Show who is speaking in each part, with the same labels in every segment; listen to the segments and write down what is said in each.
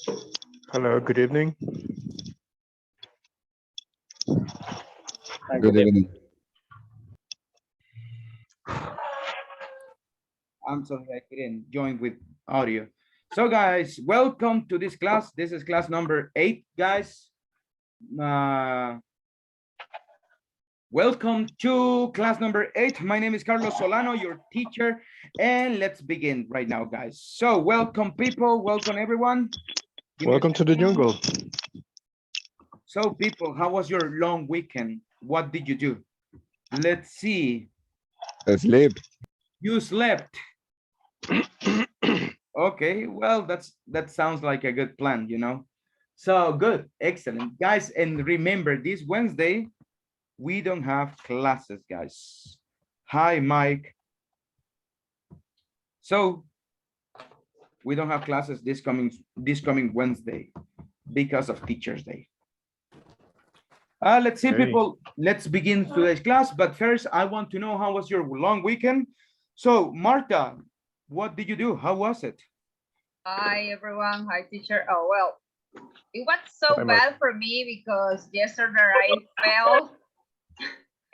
Speaker 1: Hello, good evening.
Speaker 2: Good evening.
Speaker 3: I'm sorry, I couldn't join with audio. So guys, welcome to this class. This is class number 8, guys. Welcome to class number 8. My name is Carlos Solano, your teacher, and let's begin right now, guys. So welcome people, welcome everyone.
Speaker 1: Welcome to the jungle.
Speaker 3: So people, how was your long weekend? What did you do? Let's see.
Speaker 2: Sleep.
Speaker 3: You slept. Okay, well, that sounds like a good plan, you know. So good, excellent, guys. And remember, this Wednesday we don't have classes, guys. Hi, Mike. So we don't have classes this coming Wednesday because of Teachers Day. Let's see, people. Let's begin today's class. But first, I want to know how was your long weekend. So, Marta, what did you do? How was it?
Speaker 4: Hi, everyone. Hi, teacher. Oh, well, it was so bad for me because yesterday I fell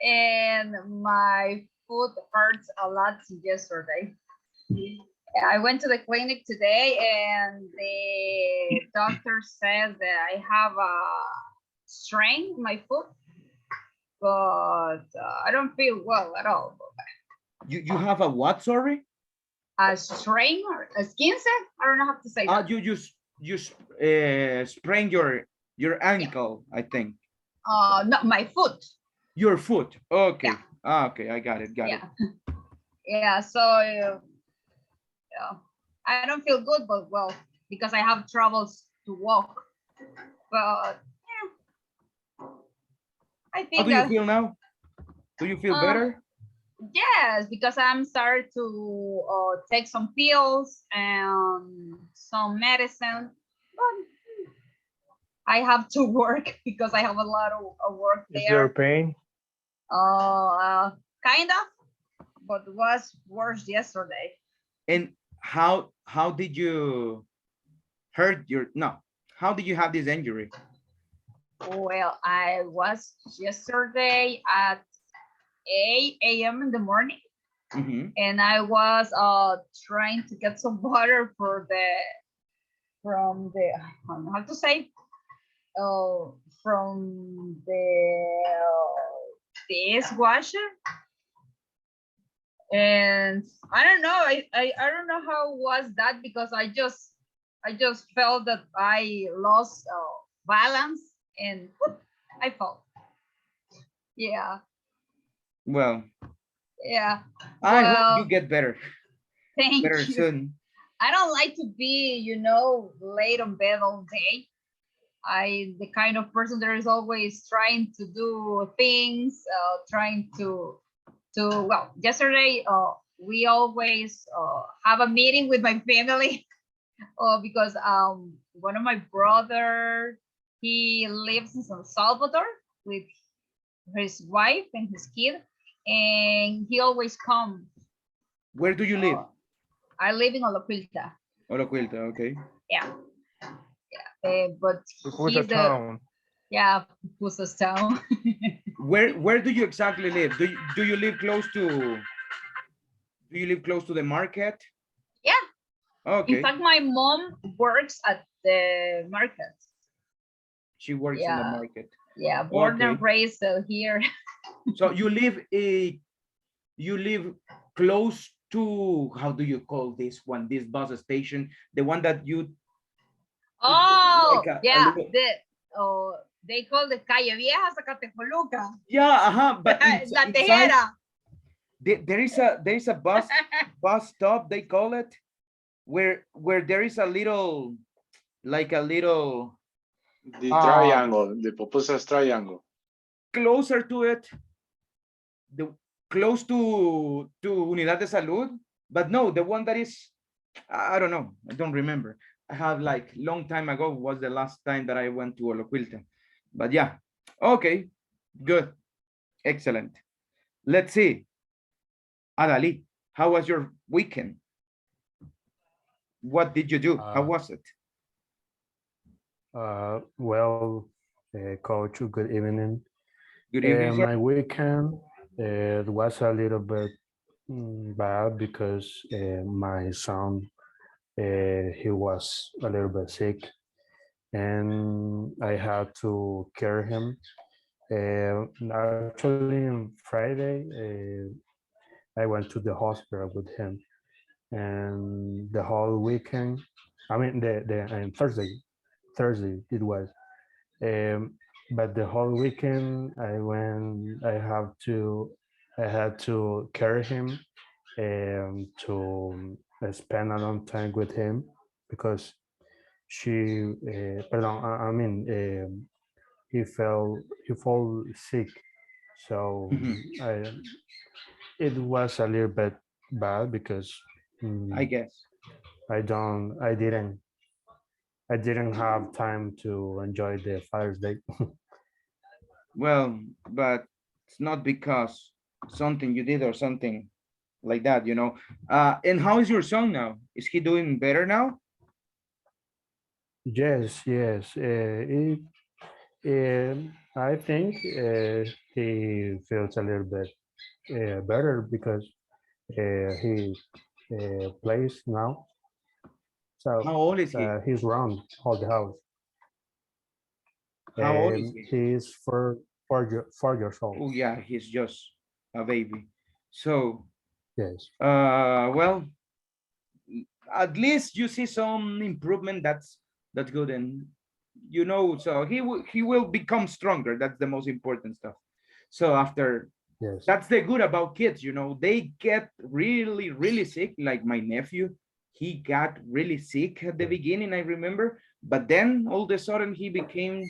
Speaker 4: and my foot hurts a lot yesterday. I went to the clinic today and the doctor says that I have a strain in my foot, but I don't feel well at all.
Speaker 3: You have a what, sorry?
Speaker 4: A strain or a skin set? I don't know how to say that.
Speaker 3: You sprained your ankle, I think.
Speaker 4: No, my foot.
Speaker 3: Your foot. Okay.
Speaker 4: Yeah.
Speaker 3: Okay, I got it.
Speaker 4: Yeah, so yeah, I don't feel good, but well, because I have troubles to walk. But yeah, I think.
Speaker 3: How do you feel now? Do you feel better?
Speaker 4: Yes, because I'm starting to take some pills and some medicine, but I have to work because I have a lot of work there.
Speaker 1: Is there pain?
Speaker 4: Kind of, but it was worse yesterday.
Speaker 3: And how did you hurt your how did you have this injury?
Speaker 4: Well, I was yesterday at 8 a.m. in the morning, and I was trying to get some water from the I don't know how to say from the dishwasher, and I don't know, I don't know how was that because I just felt that I lost balance and whoop, I fell. Yeah.
Speaker 3: Well,
Speaker 4: yeah.
Speaker 3: I hope you get better.
Speaker 4: Thank
Speaker 3: better
Speaker 4: you.
Speaker 3: Soon.
Speaker 4: I don't like to be, late on bed all day. The kind of person that is always trying to do things, trying to well, yesterday we always have a meeting with my family because one of my brother, he lives in San Salvador with his wife and his kid, and he always comes.
Speaker 3: Where do you live?
Speaker 4: I live in Oloquilta.
Speaker 3: Oloquilta, okay.
Speaker 4: Yeah. But
Speaker 1: Pupusa town.
Speaker 4: Yeah, Pupusa's town.
Speaker 3: Where do you exactly live? Do you live close to the market?
Speaker 4: Yeah.
Speaker 3: Okay.
Speaker 4: In fact, my mom works at the market.
Speaker 3: She works in the market.
Speaker 4: Yeah, born and raised here.
Speaker 3: So you live close to, how do you call this one? This bus station, the one that you.
Speaker 4: Oh, like yeah. They call the Calle Vieja, Zacatecoluca.
Speaker 3: Yeah, but
Speaker 4: La Tejera.
Speaker 3: There is a bus stop, they call it, where there is a little, like a little.
Speaker 5: The triangle, the Pupusa's triangle.
Speaker 3: Closer to it, close to Unidad de Salud, but no, the one that is, I don't know, I don't remember. I have like long time ago was the last time that I went to Oloquilta, but yeah, okay, good, excellent. Let's see, Adali, how was your weekend? What did you do? How was it?
Speaker 1: Well, Coach, good evening.
Speaker 3: Good evening, sir.
Speaker 1: My weekend was a little bit bad because my son he was a little bit sick, and I had to carry him. Actually, on Friday, I went to the hospital with him, and the whole weekend. I mean, the Thursday it was. Um, but the whole weekend, I had to carry him to spend a long time with him because perdón, I mean, he fell sick, so
Speaker 3: Mhm.
Speaker 1: I, it was a little bit bad because
Speaker 3: I
Speaker 1: mm,
Speaker 3: guess.
Speaker 1: I don't, I didn't have time to enjoy the Father's Day.
Speaker 3: Well, but it's not because something you did or something like that, you know. And how is your son now? Is he doing better now?
Speaker 1: Yes, yes. I think he feels a little bit better because he plays now.
Speaker 3: How
Speaker 1: So
Speaker 3: old is he?
Speaker 1: he's around all the house.
Speaker 3: How old is he?
Speaker 1: He's 4 years old.
Speaker 3: Oh yeah, he's just a baby. So,
Speaker 1: Yes,
Speaker 3: well, at least you see some improvement. That's good, and you know, so he will become stronger. That's the most important stuff. So after
Speaker 1: yes,
Speaker 3: that's the good about kids, you know, they get really really sick, like my nephew. He got really sick at the
Speaker 1: yes,
Speaker 3: beginning, I remember, but then all of a sudden he became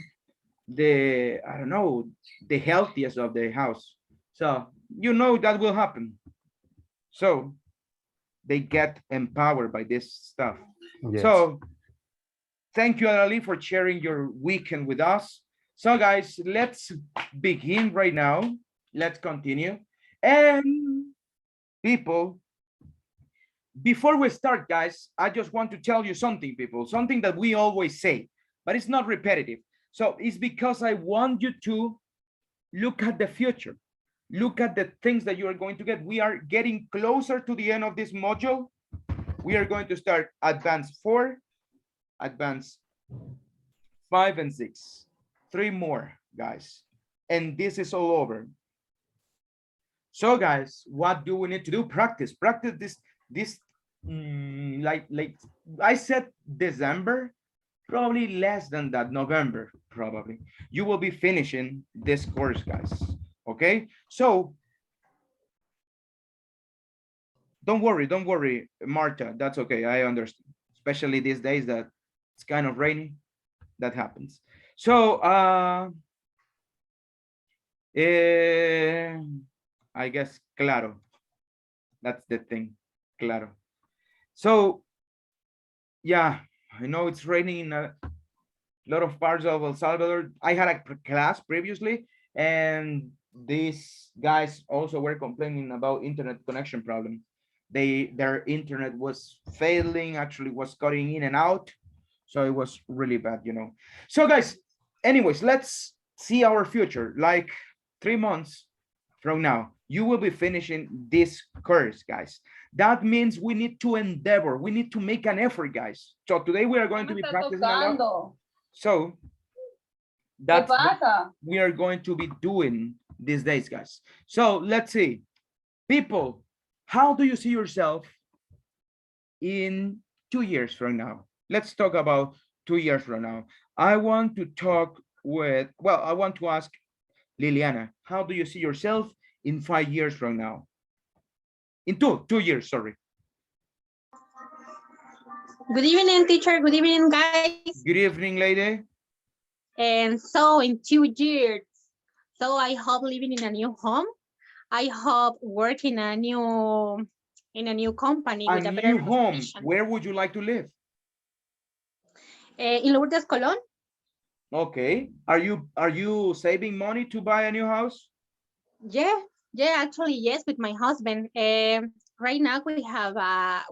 Speaker 3: the, I don't know, the healthiest of the house. So you know that will happen. So they get empowered by this stuff.
Speaker 1: yes.
Speaker 3: So thank you, Ali, for sharing your weekend with us. So guys, let's begin right now. Let's continue. And people, before we start, guys, I just want to tell you something, people, something that we always say, but it's not repetitive. So it's because I want you to look at the future. Look at the things that you are going to get. We are getting closer to the end of this module. We are going to start advanced 4, advanced 5, and 6. 3 more, guys. And this is all over. So guys, what do we need to do? Practice this like I said, December, probably less than that, November, probably you will be finishing this course, guys. Okay, so don't worry, Marta, that's okay, I understand, especially these days that it's kind of rainy. That happens. So eh, I guess claro, that's the thing, claro. So yeah, I know it's raining in a lot of parts of El Salvador. I had a class previously, and these guys also were complaining about internet connection problem. Their internet was failing, actually was cutting in and out. So it was really bad, you know. So guys, anyways, let's see our future. Like 3 months from now, you will be finishing this course, guys. That means we need to endeavor, we need to make an effort, guys. So today we are going to be practicing a lot. So that's what we are going to be doing these days, guys. So let's see, people, how do you see yourself in 2 years from now? Let's talk about 2 years from now. I want to talk with, well, I want to ask Liliana, how do you see yourself in 5 years from now? In two years, sorry.
Speaker 2: Good evening, teacher. Good evening, guys.
Speaker 3: Good evening, lady.
Speaker 2: And so in 2 years, so I hope living in a new home. I hope working in a new company
Speaker 3: A
Speaker 2: with a better
Speaker 3: new home.
Speaker 2: position.
Speaker 3: Where would you like to live?
Speaker 2: In Lourdes, Colón.
Speaker 3: Okay. Are you saving money to buy a new house?
Speaker 2: Yeah, actually, yes, with my husband. Right now we have a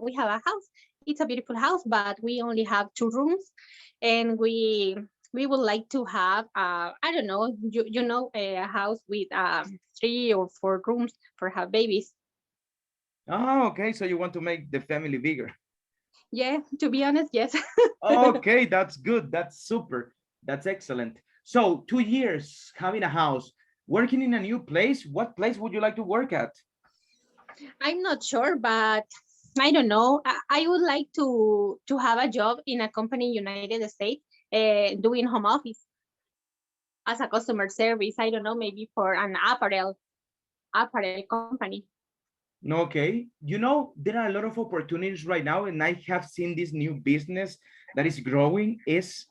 Speaker 2: house. It's a beautiful house, but we only have 2 rooms, and we we would like to have, I don't know, you know, a house with 3 or 4 rooms for have babies.
Speaker 3: Oh, okay. So you want to make the family bigger.
Speaker 2: Yeah, to be honest, yes.
Speaker 3: Okay, that's good. That's super. That's excellent. So 2 years having a house, working in a new place. What place would you like to work at?
Speaker 2: I'm not sure, but I don't know. I would like to have a job in a company in United States, doing home office as a customer service. I don't know, maybe for an apparel company.
Speaker 3: Okay. You know, there are a lot of opportunities right now, and I have seen this new business that is growing is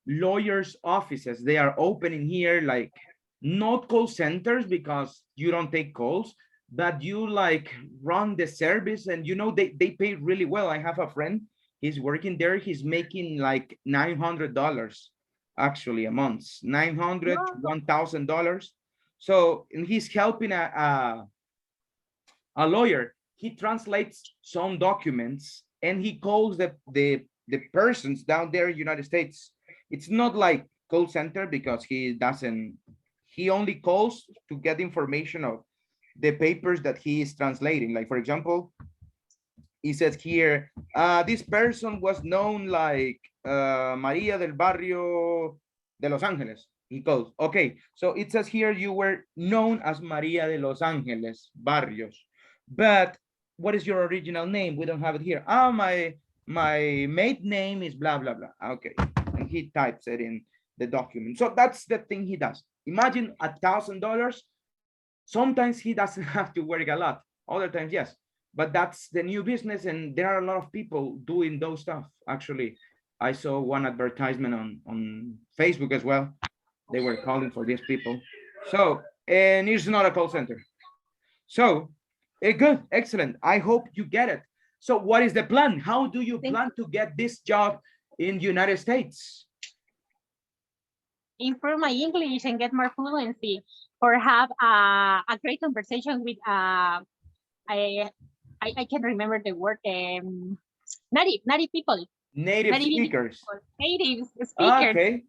Speaker 3: lawyers' offices. They are opening here, like not call centers because you don't take calls, but you like run the service and you know they pay really well. I have a friend, he's working there, he's making like $900 actually a month, 900
Speaker 2: Wow.
Speaker 3: $1,000. So and he's helping a lawyer. He translates some documents and he calls the persons down there in United States. It's not like call center because he only calls to get information of the papers that he is translating. Like for example, he says here, this person was known like Maria del Barrio de Los Angeles. He goes, okay, so it says here you were known as Maria de Los Angeles Barrios, but what is your original name? We don't have it here. Ah, my maiden name is blah, blah, blah. Okay, and he types it in the document. So that's the thing he does. Imagine $1,000. Sometimes he doesn't have to work a lot. Other times, yes. But that's the new business, and there are a lot of people doing those stuff. Actually, I saw one advertisement on Facebook as well. They were calling for these people. So, and it's not a call center. So, good, excellent. I hope you get it. So, what is the plan? How do you
Speaker 2: Thank
Speaker 3: plan to get this job in the United States?
Speaker 2: Improve my English and get more fluency, or have a great conversation with I can remember the word, native people,
Speaker 3: Native
Speaker 2: native English
Speaker 3: speakers.
Speaker 2: people, native speakers.
Speaker 3: Okay.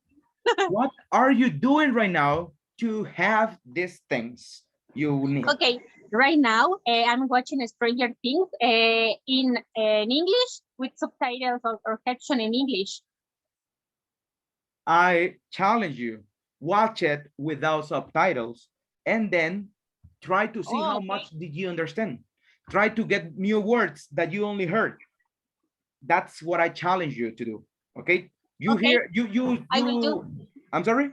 Speaker 3: What are you doing right now to have these things you need?
Speaker 2: Okay, right now I'm watching Stranger Things in English with subtitles or caption in English.
Speaker 3: I challenge you, watch it without subtitles and then try to see how
Speaker 2: Okay.
Speaker 3: much did you understand. Try to get new words that you only heard. That's what I challenge you to do. Okay. You
Speaker 2: Okay.
Speaker 3: hear
Speaker 2: I will do.
Speaker 3: I'm sorry.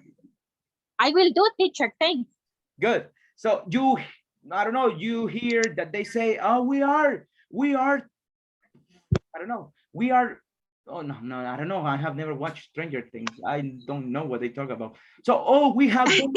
Speaker 2: I will do, teacher. Thanks.
Speaker 3: Good. So you, I don't know, you hear that they say, oh, we are, I don't know, we are, oh, no, I don't know. I have never watched Stranger Things. I don't know what they talk about. So, oh, we have been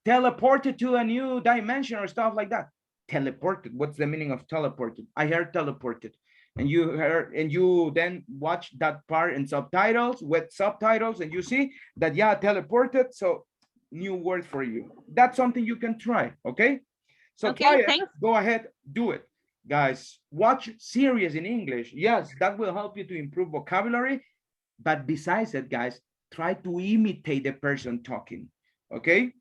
Speaker 3: teleported to a new dimension or stuff like that. Teleported. What's the meaning of teleported? I heard teleported. And you heard, and you then watch that part in subtitles, with subtitles, and you see that, yeah, teleported. So, new word for you. That's something you can try, okay? So
Speaker 2: Okay,
Speaker 3: try it,
Speaker 2: thanks.
Speaker 3: go ahead, do it. Guys, watch series in English. Yes, that will help you to improve vocabulary. But besides that, guys, try to imitate the person talking, okay?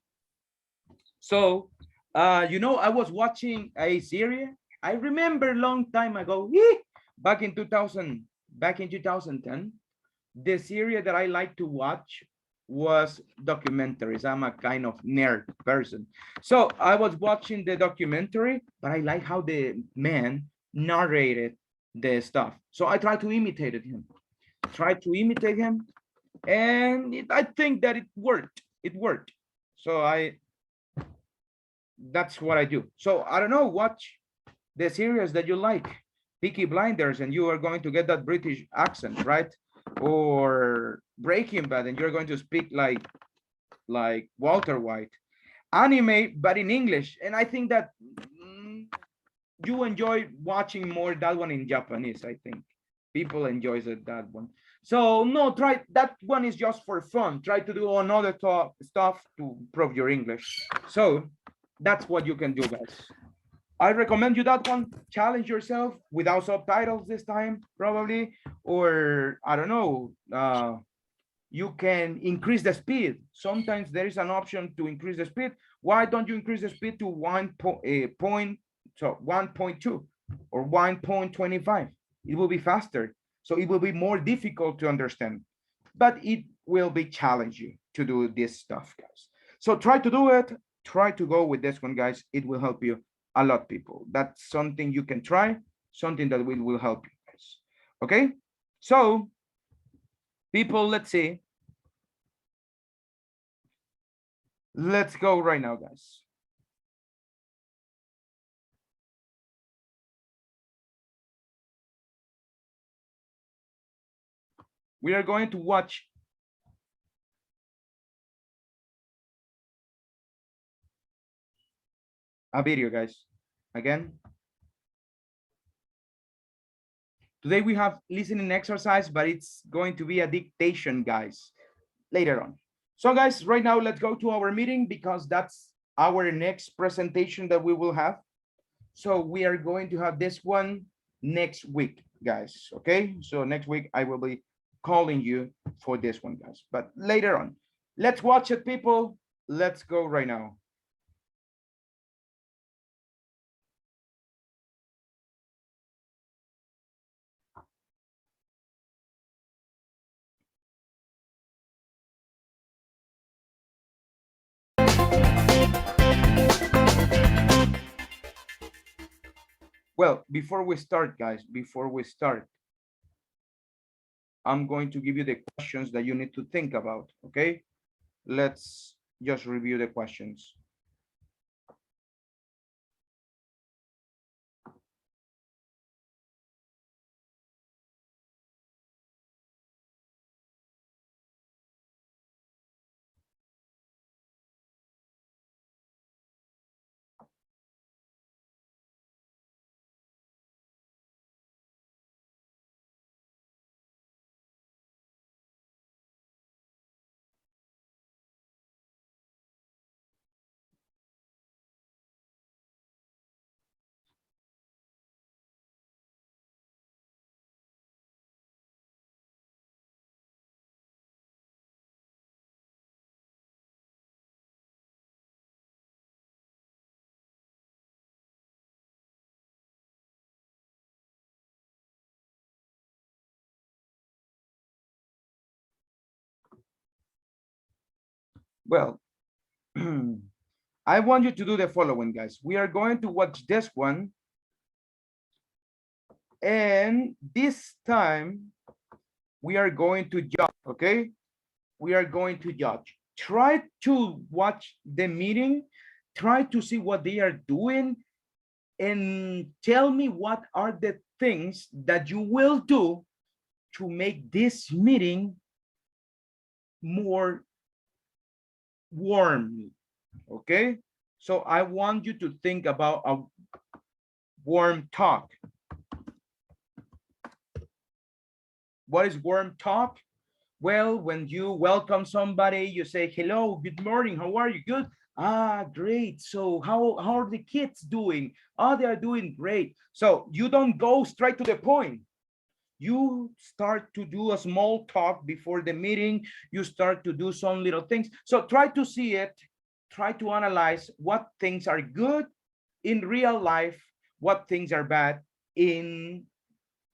Speaker 3: So, you know, I was watching a series. I remember a long time ago, back in 2010, the series that I like to watch was documentaries. I'm a kind of nerd person. So I was watching the documentary, but I like how the man narrated the stuff. So I tried to imitate him, and I think that it worked. It worked. So that's what I do. So I don't know, watch the series that you like, Peaky Blinders, and you are going to get that British accent, right? Or Breaking Bad, and you're going to speak like Walter White. Anime, but in English, and I think that you enjoy watching more that one in Japanese. I think people enjoy that one. So no, try that one is just for fun. Try to do another stuff to improve your English. So that's what you can do, guys. I recommend you that one. Challenge yourself without subtitles this time, probably, or I don't know. You can increase the speed. Sometimes there is an option to increase the speed. Why don't you increase the speed to 1.2 or 1.25? It will be faster. So it will be more difficult to understand, but it will be challenging to do this stuff, guys. So try to do it. Try to go with this one, guys. It will help you a lot, people. That's something you can try, something that will help you, guys. Okay? So, people, let's see. Let's go right now, guys. We are going to watch a video, guys. Again. Today we have listening exercise, but it's going to be a dictation, guys, later on. So guys, right now, let's go to our meeting because that's our next presentation that we will have. So we are going to have this one next week, guys, okay? So next week, I will be calling you for this one, guys, but later on. Let's watch it, people. Let's go right now. Well, before we start, guys, I'm going to give you the questions that you need to think about, okay? Let's just review the questions. Well, I want you to do the following, guys. We are going to watch this one. And this time, we are going to judge, okay? We are going to judge. Try to watch the meeting. Try to see what they are doing. And tell me what are the things that you will do to make this meeting more warm, okay? So I want you to think about a warm talk. What is warm talk? Well, when you welcome somebody, you say, hello, good morning, how are you? Good. Ah, great. So how are the kids doing? Oh, they are doing great. So you don't go straight to the point. You start to do a small talk before the meeting. You start to do some little things. So try to see it. Try to analyze what things are good in real life, what things are bad in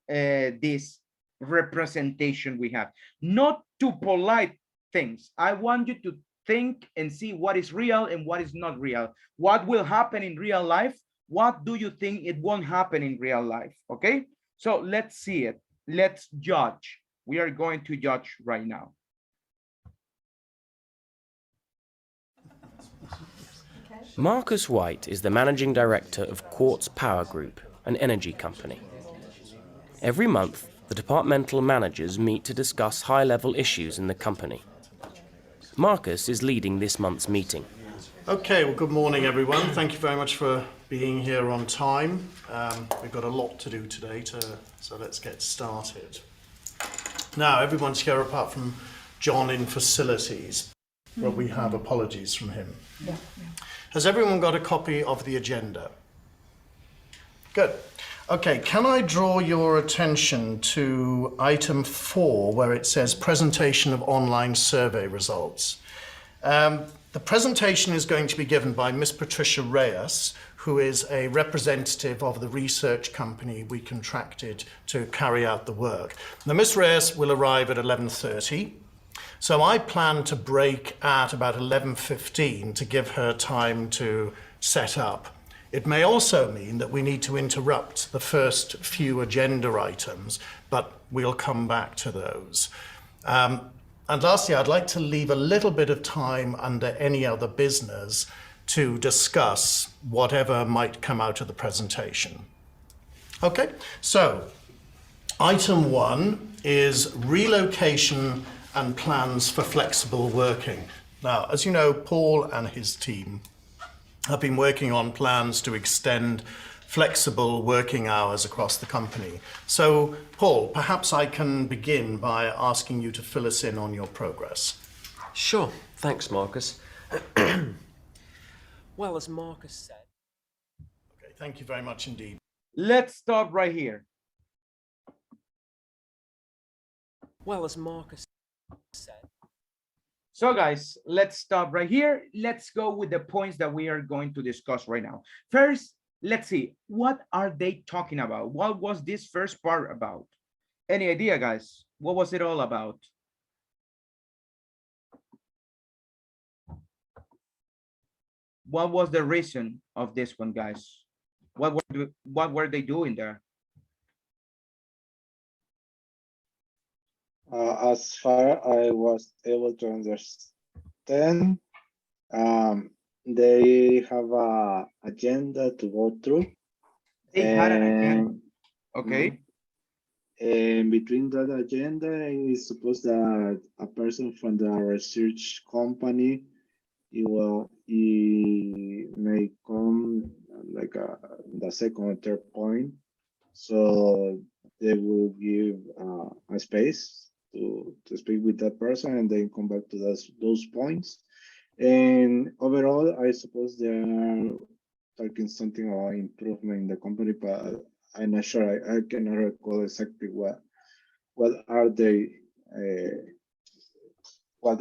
Speaker 3: this representation we have. Not too polite things. I want you to think and see what is real and what is not real. What will happen in real life? What do you think it won't happen in real life? Okay, so let's see it. Let's judge. We are going to judge right now.
Speaker 6: Marcus White is the managing director of Quartz Power Group, an energy company. Every month, the departmental managers meet to discuss high-level issues in the company. Marcus is leading this month's meeting.
Speaker 7: Okay, well, good morning, everyone. Thank you very much for being here on time. We've got a lot to do today, so let's get started. Now, everyone's here apart from John in facilities, where we have apologies from him. Yeah. Has everyone got a copy of the agenda? Good. Okay, can I draw your attention to item 4, where it says presentation of online survey results? The presentation is going to be given by Miss Patricia Reyes, who is a representative of the research company we contracted to carry out the work. Now, Miss Reyes will arrive at 11:30. So I plan to break at about 11:15 to give her time to set up. It may also mean that we need to interrupt the first few agenda items, but we'll come back to those. And lastly, I'd like to leave a little bit of time under any other business to discuss whatever might come out of the presentation. Okay, so item 1 is relocation and plans for flexible working. Now, as you know, Paul and his team have been working on plans to extend flexible working hours across the company. So, Paul, perhaps I can begin by asking you to fill us in on your progress.
Speaker 8: Sure, thanks, Marcus. Well, as Marcus said.
Speaker 7: Okay, thank you very much indeed.
Speaker 3: Let's stop right here.
Speaker 8: Well, as Marcus said.
Speaker 3: So guys, let's stop right here. Let's go with the points that we are going to discuss right now. First, let's see, what are they talking about? What was this first part about? Any idea, guys? What was it all about? What was the reason of this one, guys? What were they doing there?
Speaker 9: As far I was able to understand, they have a agenda to go through.
Speaker 3: They had an agenda. Okay.
Speaker 9: And between that agenda, it's supposed that a person from the research company, he may come like the second or third point. So they will give a space to speak with that person and then come back to those points. And overall, I suppose they are talking something about improvement in the company, but I'm not sure. I cannot recall exactly what are they how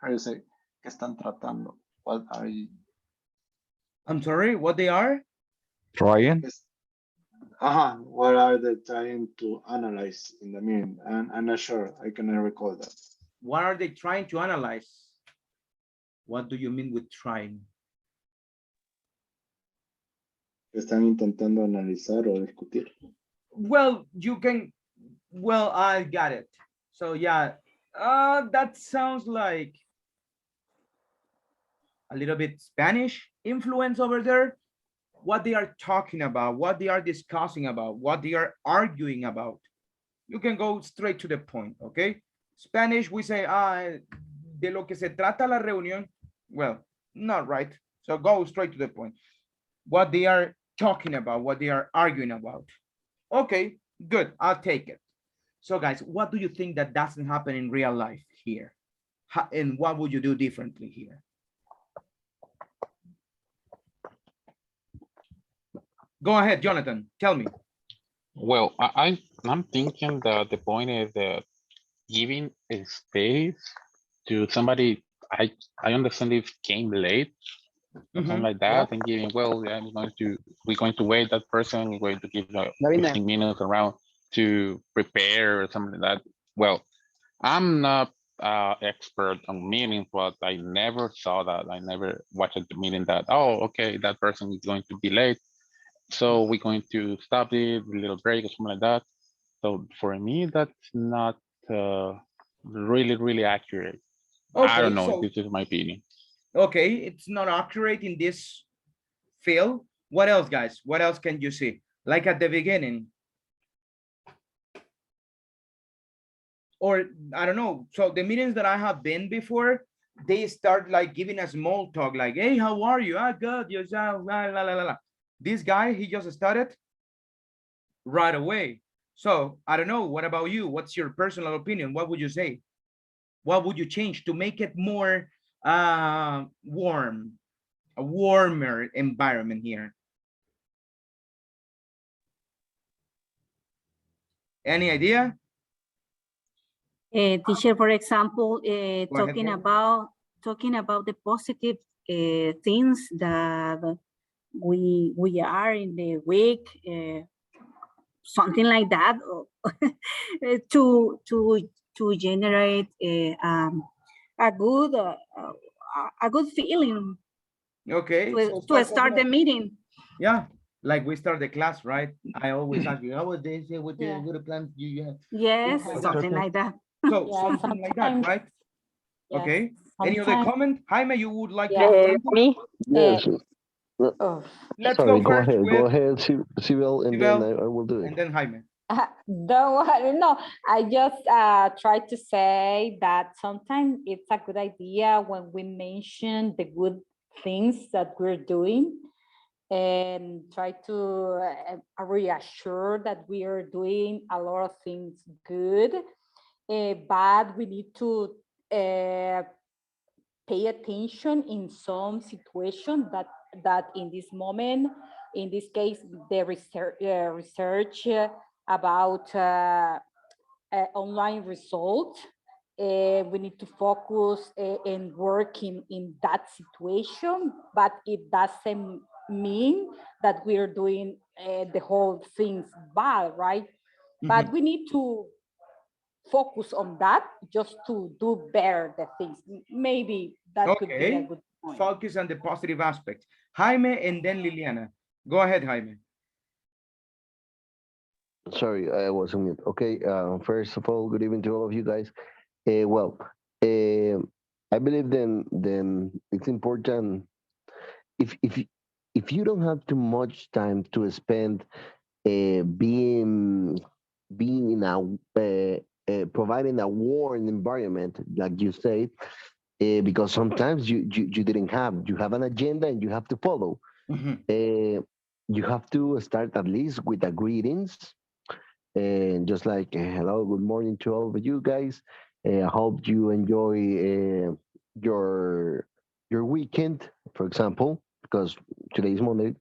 Speaker 9: do you say que están tratando? What are you?
Speaker 3: I'm sorry, what they are?
Speaker 10: Trying.
Speaker 9: What are they trying to analyze in the meeting? And I'm not sure. I cannot recall that.
Speaker 3: What are they trying to analyze? What do you mean with trying?
Speaker 9: Están intentando analizar o discutir.
Speaker 3: Well, I got it. So yeah, that sounds like a little bit Spanish influence over there. What they are talking about, what they are discussing about, what they are arguing about. You can go straight to the point, okay? Spanish, we say, de lo que se trata la reunión. Well, not right. So go straight to the point. What they are talking about, what they are arguing about. Okay, good, I'll take it. So guys, what do you think that doesn't happen in real life here? And what would you do differently here? Go ahead, Jonathan, tell me.
Speaker 10: Well, I'm thinking that the point is that giving a space to somebody, I understand if came late, something like that, and giving, well, yeah, we're going to wait that person, we're going to give 15 minutes around to prepare or something like that. Well, I'm not expert on meetings, but I never saw that. I never watched the meeting that, oh, okay, that person is going to be late. So we're going to stop it, a little break or something like that. So for me, that's not really accurate. Okay, I don't know. So, this is my opinion.
Speaker 3: Okay, it's not accurate in this field. What else, guys? What else can you see? Like at the beginning. Or I don't know. So the meetings that I have been before, they start like giving a small talk, like, hey, how are you? Ah, good. You're la la la la. This guy, he just started right away. So I don't know. What about you? What's your personal opinion? What would you say? What would you change to make it more warm, a warmer environment here? Any idea?
Speaker 11: Teacher, for example, talking
Speaker 3: ahead.
Speaker 11: about the positive things that we are in the week, something like that, to generate a good feeling.
Speaker 3: Okay.
Speaker 11: To start the meeting.
Speaker 3: Yeah, like we start the class, right? I always ask you, how was this? What
Speaker 11: Yeah.
Speaker 3: what plans do you have?
Speaker 11: Yes,
Speaker 3: Like that.
Speaker 11: something like that.
Speaker 3: So
Speaker 2: Yeah,
Speaker 3: something like that,
Speaker 2: sometimes.
Speaker 3: right?
Speaker 2: Yeah,
Speaker 3: Okay. Any other
Speaker 2: sometimes.
Speaker 3: comment? Jaime, you would like to add something?
Speaker 2: Me?
Speaker 12: Yes.
Speaker 2: Oh,
Speaker 3: Let's
Speaker 12: Sorry,
Speaker 3: go
Speaker 12: go
Speaker 3: first
Speaker 12: ahead.
Speaker 3: with
Speaker 12: Go ahead, Sibel, and then
Speaker 3: Sibel,
Speaker 12: I will do it.
Speaker 3: and then Jaime.
Speaker 13: Don't worry, no, I just try to say that sometimes it's a good idea when we mention the good things that we're doing and try to reassure that we are doing a lot of things good, but we need to pay attention in some situation that in this moment, in this case, the research about online results. We need to focus and work in that situation, but it doesn't mean that we're doing the whole things bad, right? But we need to focus on that just to do better the things. Maybe that could be a good point.
Speaker 3: Focus on the positive aspects. Jaime and then Liliana. Go ahead, Jaime.
Speaker 12: Sorry, I was on mute. Okay, first of all, good evening to all of you guys. Well, I believe then it's important if you don't have too much time to spend being in a providing a warm environment, like you say, because sometimes you didn't you have an agenda and you have to follow. You have to start at least with a greetings, and just like hello, good morning to all of you guys. I hope you enjoy your weekend, for example, because today is Monday.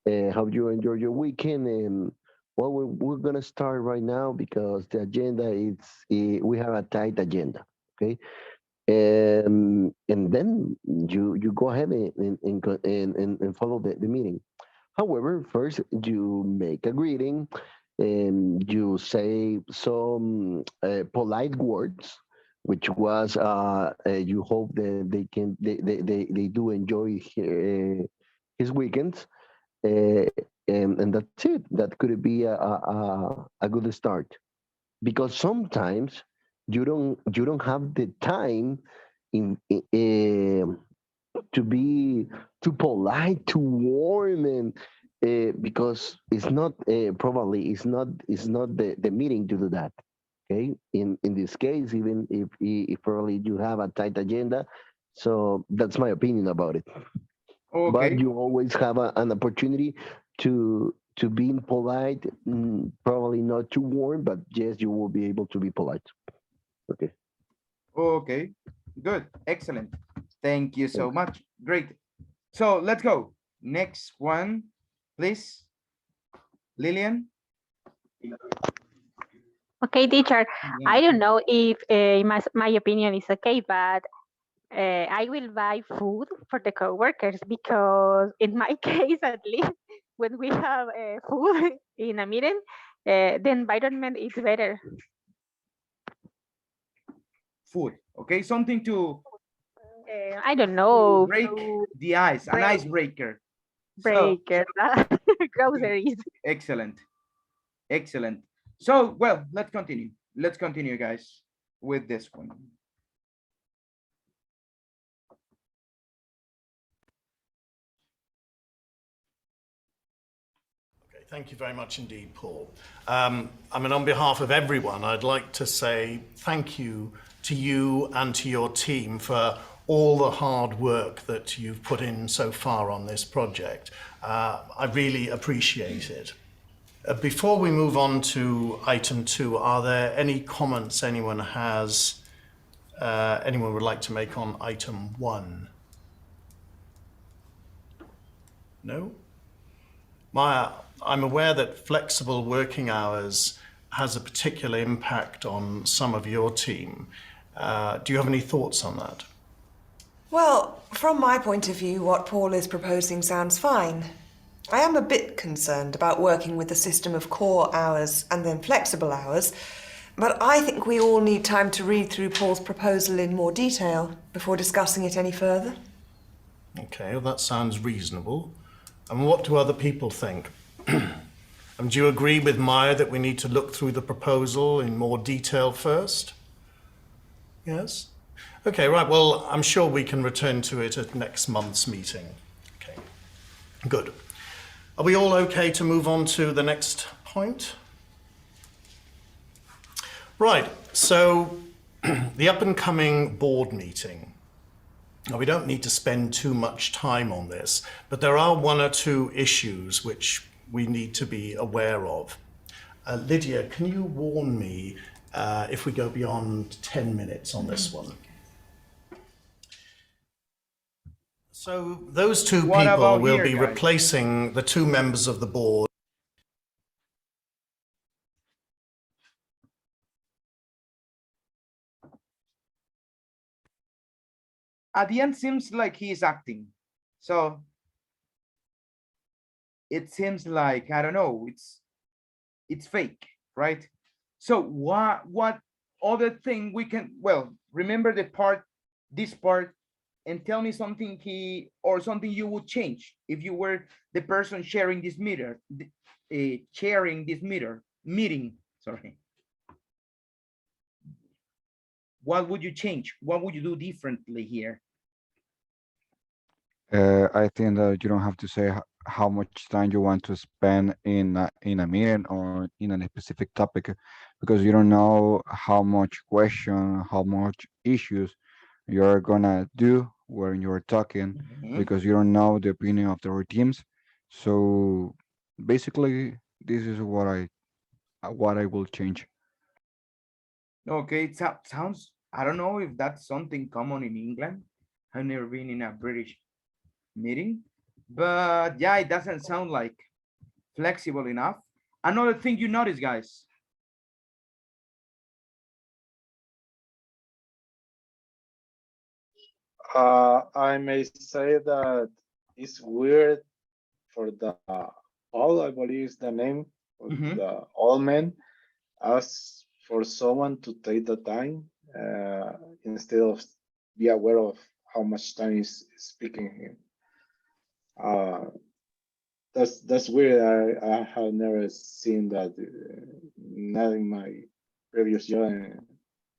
Speaker 12: Hope you enjoy your weekend. And well, we're gonna start right now because the agenda is we have a tight agenda. Okay, and then you go ahead and follow the meeting. However, first you make a greeting and you say some polite words, which was you hope that they do enjoy his weekends, uh, and that's it. That could be a good start, because sometimes you don't have the time in to be too polite, too warm, and because it's not probably it's not the meeting to do that. Okay, in this case, even if probably you have a tight agenda, so that's my opinion about it.
Speaker 3: Okay.
Speaker 12: But you always have an opportunity to being polite, probably not too warm, but yes, you will be able to be polite. Okay.
Speaker 3: Okay, good, excellent. Thank you so much. Great. So let's go. Next one, please. Lillian.
Speaker 2: okay, teacher. I don't know if my opinion is okay, but I will buy food for the coworkers because in my case, at least, when we have food in a meeting, the environment is better.
Speaker 3: Food, okay, something to
Speaker 2: I don't know.
Speaker 3: break the ice, an icebreaker.
Speaker 2: Breaker, groceries.
Speaker 3: Excellent, excellent. So, well, let's continue. Let's continue, guys, with this one.
Speaker 7: Thank you very much indeed, Paul. I mean, on behalf of everyone, I'd like to say thank you to you and to your team for all the hard work that you've put in so far on this project. I really appreciate it. Before we move on to item 2, are there any comments anyone has, anyone would like to make on item 1? No? I'm aware that flexible working hours has a particular impact on some of your team. Do you have any thoughts on that?
Speaker 14: Well, from my point of view, what Paul is proposing sounds fine. I am a bit concerned about working with the system of core hours and then flexible hours, but I think we all need time to read through Paul's proposal in more detail before discussing it any further.
Speaker 7: Okay, well, that sounds reasonable. And what do other people think? And do you agree with Maya that we need to look through the proposal in more detail first? Yes? Okay, right, well, I'm sure we can return to it at next month's meeting. Okay, good. Are we all okay to move on to the next point? Right, so the up and coming board meeting. Now, we don't need to spend too much time on this, but there are one or two issues which we need to be aware of. Lydia, can you warn me if we go beyond 10 minutes on this one? So those two people will be replacing the two members of the board.
Speaker 3: At the end, seems like he is acting. So it seems like, I don't know, it's fake, right? So what other thing we can, well, remember this part, and tell me something something you would change if you were the person sharing this meeting, sorry. What would you change? What would you do differently here?
Speaker 15: I think that you don't have to say how much time you want to spend in a meeting or in a specific topic, because you don't know how much question, how much issues you're gonna do when you're talking, because you don't know the opinion of the other teams. So basically, this is what I will change.
Speaker 3: Okay, it sounds, I don't know if that's something common in England. I've never been in a British meeting, but yeah, it doesn't sound like flexible enough. Another thing you notice, guys.
Speaker 9: I may say that it's weird for the all, I believe is the name of the all men, ask for someone to take the time instead of be aware of how much time is speaking here. That's weird. I have never seen that, not in my previous job,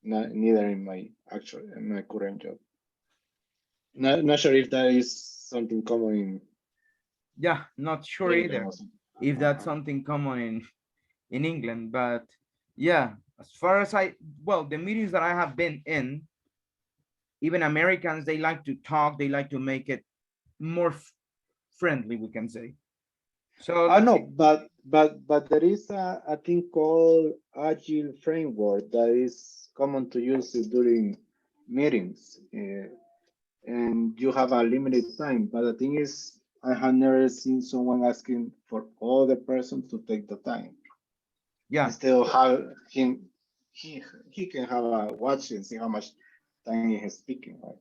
Speaker 9: neither in my current job. Not sure if that is something common in.
Speaker 3: Yeah, not sure either if that's something common in England, but yeah, as far as the meetings that I have been in, even Americans, they like to talk, they like to make it more friendly, we can say. So
Speaker 9: I know, but there is a thing called Agile framework that is common to use during meetings, and you have a limited time. But the thing is, I have never seen someone asking for other person to take the time.
Speaker 3: Yeah.
Speaker 9: Instead of how he can have a watch and see how much time he is speaking. Right?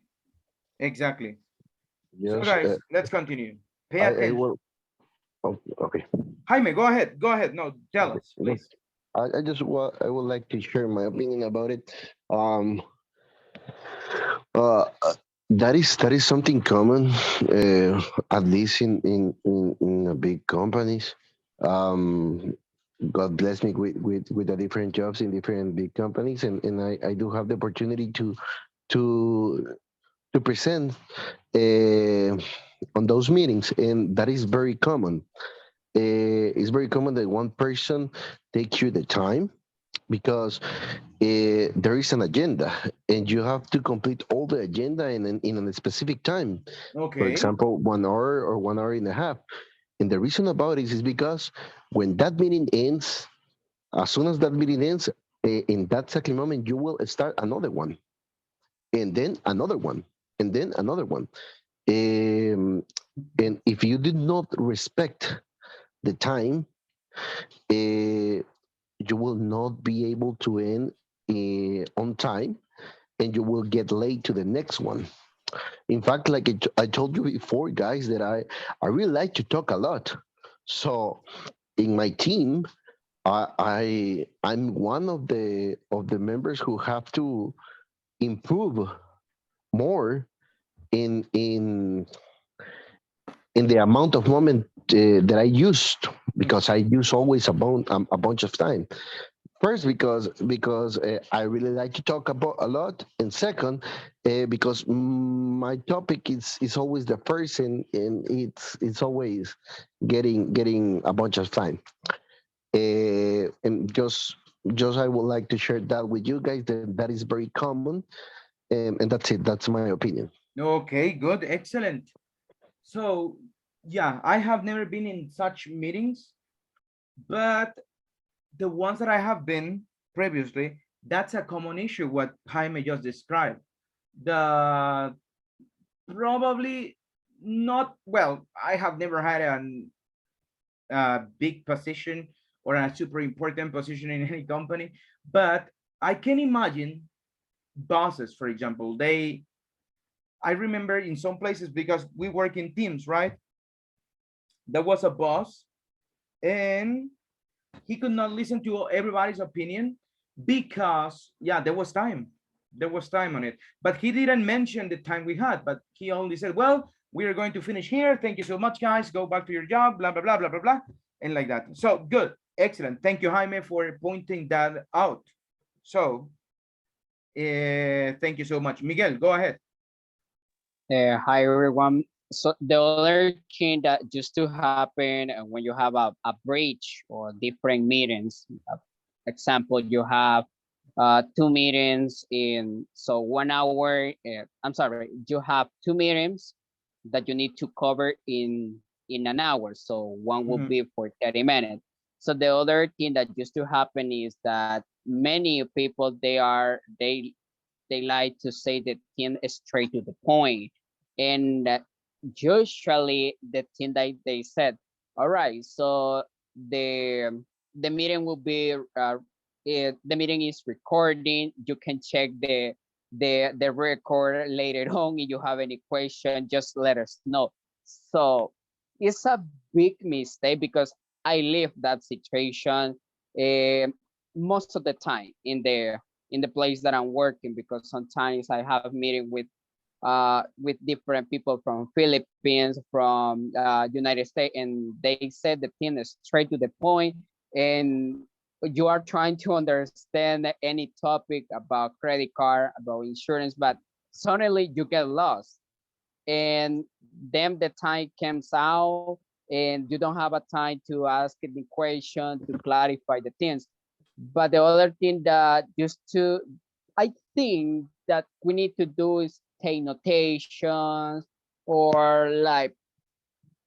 Speaker 3: Exactly.
Speaker 12: Yes,
Speaker 3: so guys, let's continue. Pay attention.
Speaker 12: Okay.
Speaker 3: Jaime, go ahead. Go ahead. No, tell us, please.
Speaker 12: I would like to share my opinion about it. That is something common, at least in big companies. God bless me with the different jobs in different big companies, and I do have the opportunity to present on those meetings, and that is very common. It's very common that one person takes you the time because there is an agenda and you have to complete all the agenda in a specific time.
Speaker 3: Okay.
Speaker 12: For example, 1 hour or 1 hour and a half. And the reason about it is because when that meeting ends, as soon as that meeting ends, in that second moment, you will start another one, and then another one, and then another one. And if you did not respect the time, you you will not be able to end on time, and you will get late to the next one. In fact, like I told you before, guys, that I really like to talk a lot. So in my team, I'm one of the members who have to improve more in the amount of moment that I used, because I use always a bunch of time. First, because I really like to talk about a lot, and second, because my topic is always the first, and it's always getting a bunch of time. And just I would like to share that with you guys. That is very common, and that's it. That's my opinion.
Speaker 3: Okay, good, excellent. So yeah, I have never been in such meetings, but the ones that I have been previously, that's a common issue, what Jaime just described. The probably not, well, I have never had a big position or a super important position in any company, but I can imagine bosses, for example, I remember in some places, because we work in teams, right? There was a boss and he could not listen to everybody's opinion because, yeah, there was time on it, but he didn't mention the time we had, but he only said, well, we are going to finish here, thank you so much, guys, go back to your job, blah blah blah blah blah blah, and like that. So good, excellent, thank you, Jaime, for pointing that out. So thank you so much. Miguel, go ahead.
Speaker 16: Hi everyone. So the other thing that used to happen when you have a breach or different meetings, example, you have 2 meetings in, so 1 hour, I'm sorry, you have 2 meetings that you need to cover in an hour. So one will be for 30 minutes. So the other thing that used to happen is that many people, they like to say the thing straight to the point. And usually the thing that they said, all right, so the meeting will be the meeting is recording, you can check the record later on. If you have any question, just let us know. So it's a big mistake, because I live that situation most of the time in the place that I'm working, because sometimes I have a meeting with different people from Philippines, from United States, and they said the thing is straight to the point, and you are trying to understand any topic about credit card, about insurance, but suddenly you get lost, and then the time comes out and you don't have a time to ask any question to clarify the things. But the other thing that I think that we need to do is take notations, or like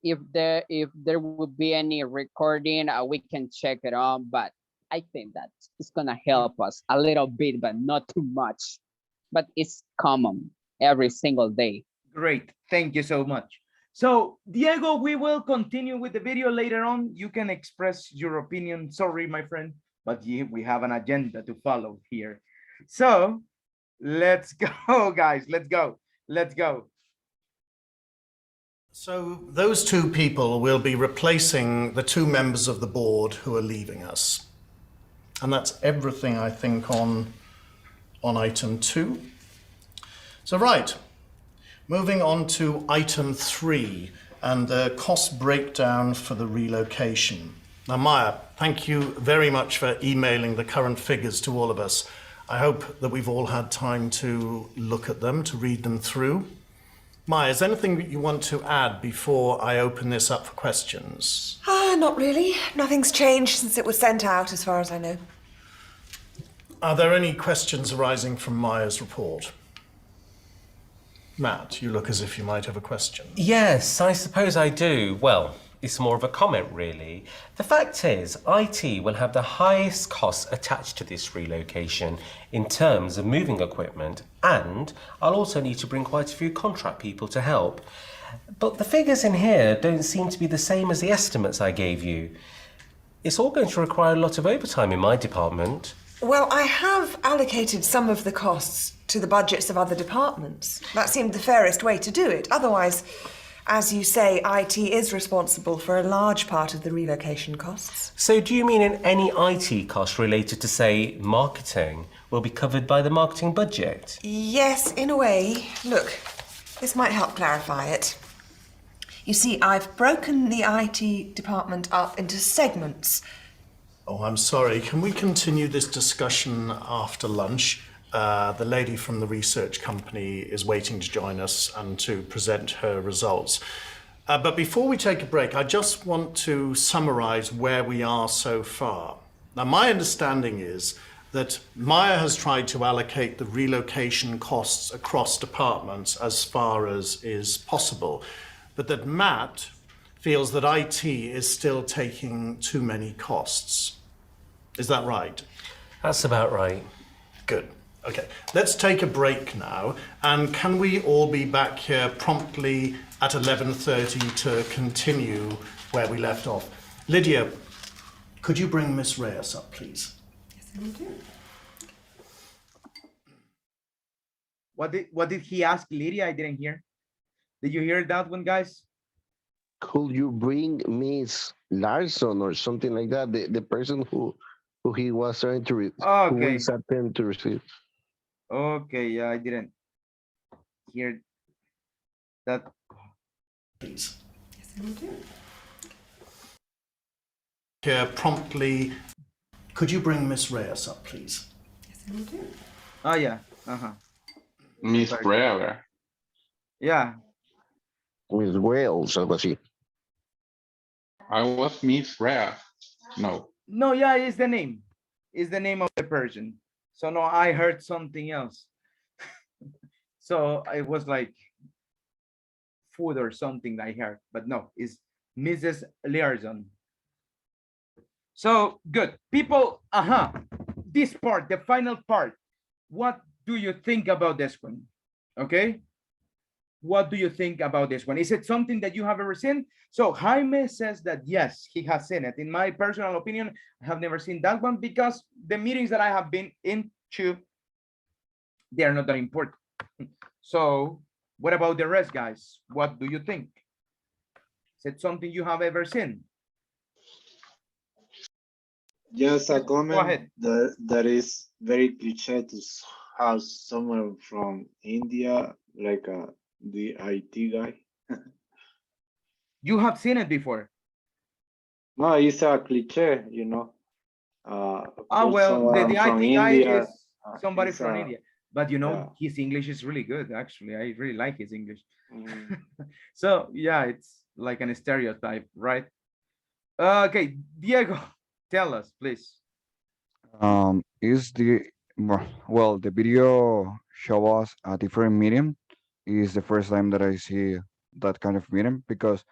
Speaker 16: if there would be any recording, we can check it on. But I think that it's gonna help us a little bit, but not too much. But it's common every single day.
Speaker 3: Great, thank you so much. So Diego, we will continue with the video later on. You can express your opinion. Sorry, my friend, but we have an agenda to follow here. So let's go, guys. Let's go.
Speaker 7: So those 2 people will be replacing the 2 members of the board who are leaving us. And that's everything, I think, on item 2. So right, moving on to item 3 and the cost breakdown for the relocation. Now, Maya, thank you very much for emailing the current figures to all of us. I hope that we've all had time to look at them, to read them through. Maya, is there anything that you want to add before I open this up for questions?
Speaker 14: Not really. Nothing's changed since it was sent out, as far as I know.
Speaker 7: Are there any questions arising from Maya's report? Matt, you look as if you might have a question.
Speaker 17: Yes, I suppose I do. Well, it's more of a comment, really. The fact is, IT will have the highest costs attached to this relocation in terms of moving equipment, and I'll also need to bring quite a few contract people to help. But the figures in here don't seem to be the same as the estimates I gave you. It's all going to require a lot of overtime in my department.
Speaker 14: Well, I have allocated some of the costs to the budgets of other departments. That seemed the fairest way to do it. Otherwise, as you say, IT is responsible for a large part of the relocation costs.
Speaker 17: So do you mean any IT cost related to, say, marketing will be covered by the marketing budget?
Speaker 14: Yes, in a way. Look, this might help clarify it. You see, I've broken the IT department up into segments.
Speaker 7: Oh, I'm sorry. Can we continue this discussion after lunch? The lady from the research company is waiting to join us and to present her results. But before we take a break, I just want to summarize where we are so far. Now, my understanding is that Maya has tried to allocate the relocation costs across departments as far as is possible, but that Matt feels that IT is still taking too many costs. Is that right?
Speaker 17: That's about right.
Speaker 7: Good. Okay, let's take a break now, and can we all be back here promptly at 11:30 to continue where we left off? Lydia, could you bring Miss Reyes up, please?
Speaker 14: Yes, I will do.
Speaker 3: What did he ask Lydia? I didn't hear. Did you hear that one, guys?
Speaker 12: Could you bring Miss Larson or something like that? The person who he was trying to who
Speaker 3: Okay.
Speaker 12: is attempting to receive.
Speaker 3: Okay, yeah, I didn't hear that.
Speaker 7: Please.
Speaker 14: Yes, I will do.
Speaker 7: Here promptly. Could you bring Miss Reyes up, please?
Speaker 14: Yes, I will do.
Speaker 3: Oh yeah. Uh-huh.
Speaker 10: Miss Brewer.
Speaker 3: Yeah.
Speaker 12: Miss Wales, algo así.
Speaker 10: I was Miss Rare. No.
Speaker 3: No, yeah, it's the name. It's the name of the person. So no, I heard something else. So it was like food or something I heard, but no, it's Mrs. Liaison. So good. People, this part, the final part. What do you think about this one? Okay. What do you think about this one? Is it something that you have ever seen? So Jaime says that yes, he has seen it. In my personal opinion, I have never seen that one because the meetings that I have been into, they are not that important. So what about the rest, guys? What do you think? Is it something you have ever seen?
Speaker 9: Just a
Speaker 3: Go
Speaker 9: comment
Speaker 3: ahead.
Speaker 9: that is very cliche to have someone from India, like the IT guy.
Speaker 3: You have seen it before.
Speaker 9: No, it's a cliche, you know.
Speaker 3: Well, the
Speaker 9: from
Speaker 3: IT guy
Speaker 9: India,
Speaker 3: is somebody
Speaker 9: it's
Speaker 3: from India, but you know,
Speaker 9: yeah.
Speaker 3: his English is really good. Actually, I really like his English.
Speaker 9: Mm.
Speaker 3: So yeah, it's like an stereotype, right? Okay, Diego, tell us, please.
Speaker 15: Is the well, the video show us a different medium. Is the first time that I see that kind of medium because,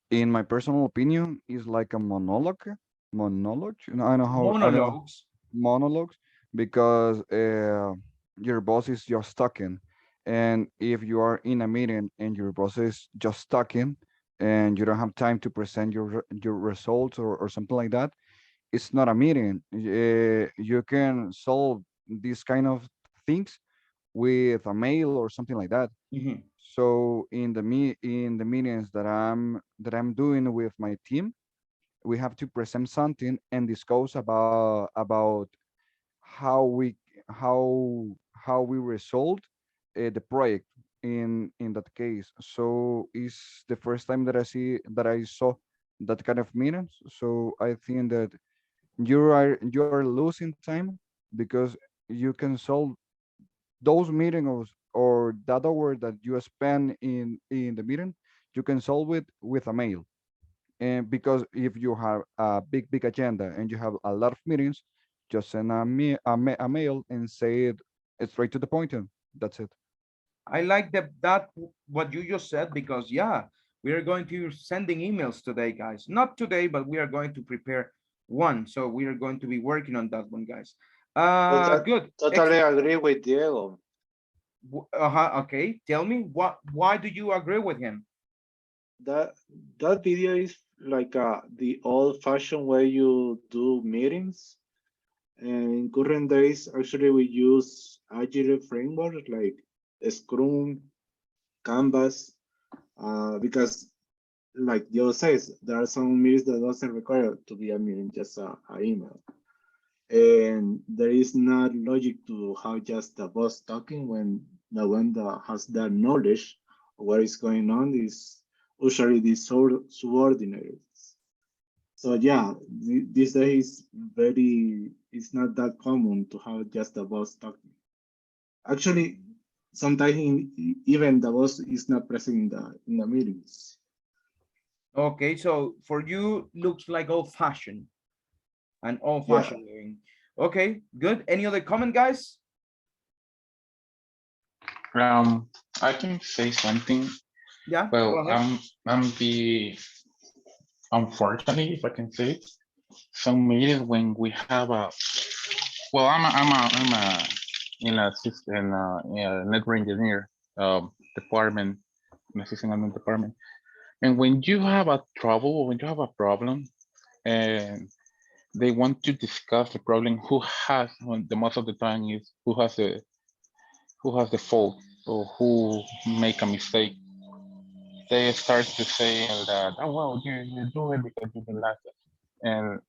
Speaker 15: in my personal opinion, is like a monologue. I know how I don't know
Speaker 3: Monologues.
Speaker 15: monologues because your boss is just talking, and if you are in a meeting and your boss is just talking, and you don't have time to present your results or something like that, it's not a meeting. You can solve these kind of things with a mail or something like that.
Speaker 3: Mhm.
Speaker 15: So in the meetings that I'm doing with my team, we have to present something and discuss about how we how we resolved the project in that case. So it's the first time that I saw that kind of meetings. So I think that you're losing time because you can solve those meetings or that hour that you spend in the meeting, you can solve it with a mail. And because if you have a big agenda and you have a lot of meetings, just send a mail and say it straight to the point, and that's it.
Speaker 3: I like that what you just said because yeah, we are going to sending emails today, guys. Not today, but we are going to prepare one. So we are going to be working on that one, guys. Good.
Speaker 9: Totally agree with Diego.
Speaker 3: Okay. Tell me why do you agree with him?
Speaker 9: That video is like the old-fashioned way you do meetings. And in current days, actually, we use agile framework like Scrum, Canvas, because like Joe says, there are some meetings that doesn't require to be a meeting, just a email. And there is not logic to have just the boss talking when the one that has that knowledge of what is going on is usually the subordinate. So yeah, these days it's not that common to have just the boss talking. Actually, sometimes even the boss is not present in the meetings.
Speaker 3: Okay, so for you, looks like old-fashioned, an
Speaker 9: Yeah.
Speaker 3: old-fashioned meeting. Okay, good. Any other comment, guys?
Speaker 10: I can say something.
Speaker 3: Yeah, go
Speaker 10: Well,
Speaker 3: ahead.
Speaker 10: I'm the unfortunately, if I can say it, some meetings when we have a well, I'm a in a system in a network engineer department, in a system admin department, and when you have a trouble or when you have a problem, and they want to discuss the problem, who has the most of the time is who has the fault or who make a mistake. They start to say that, oh well, you do it because you didn't like it, and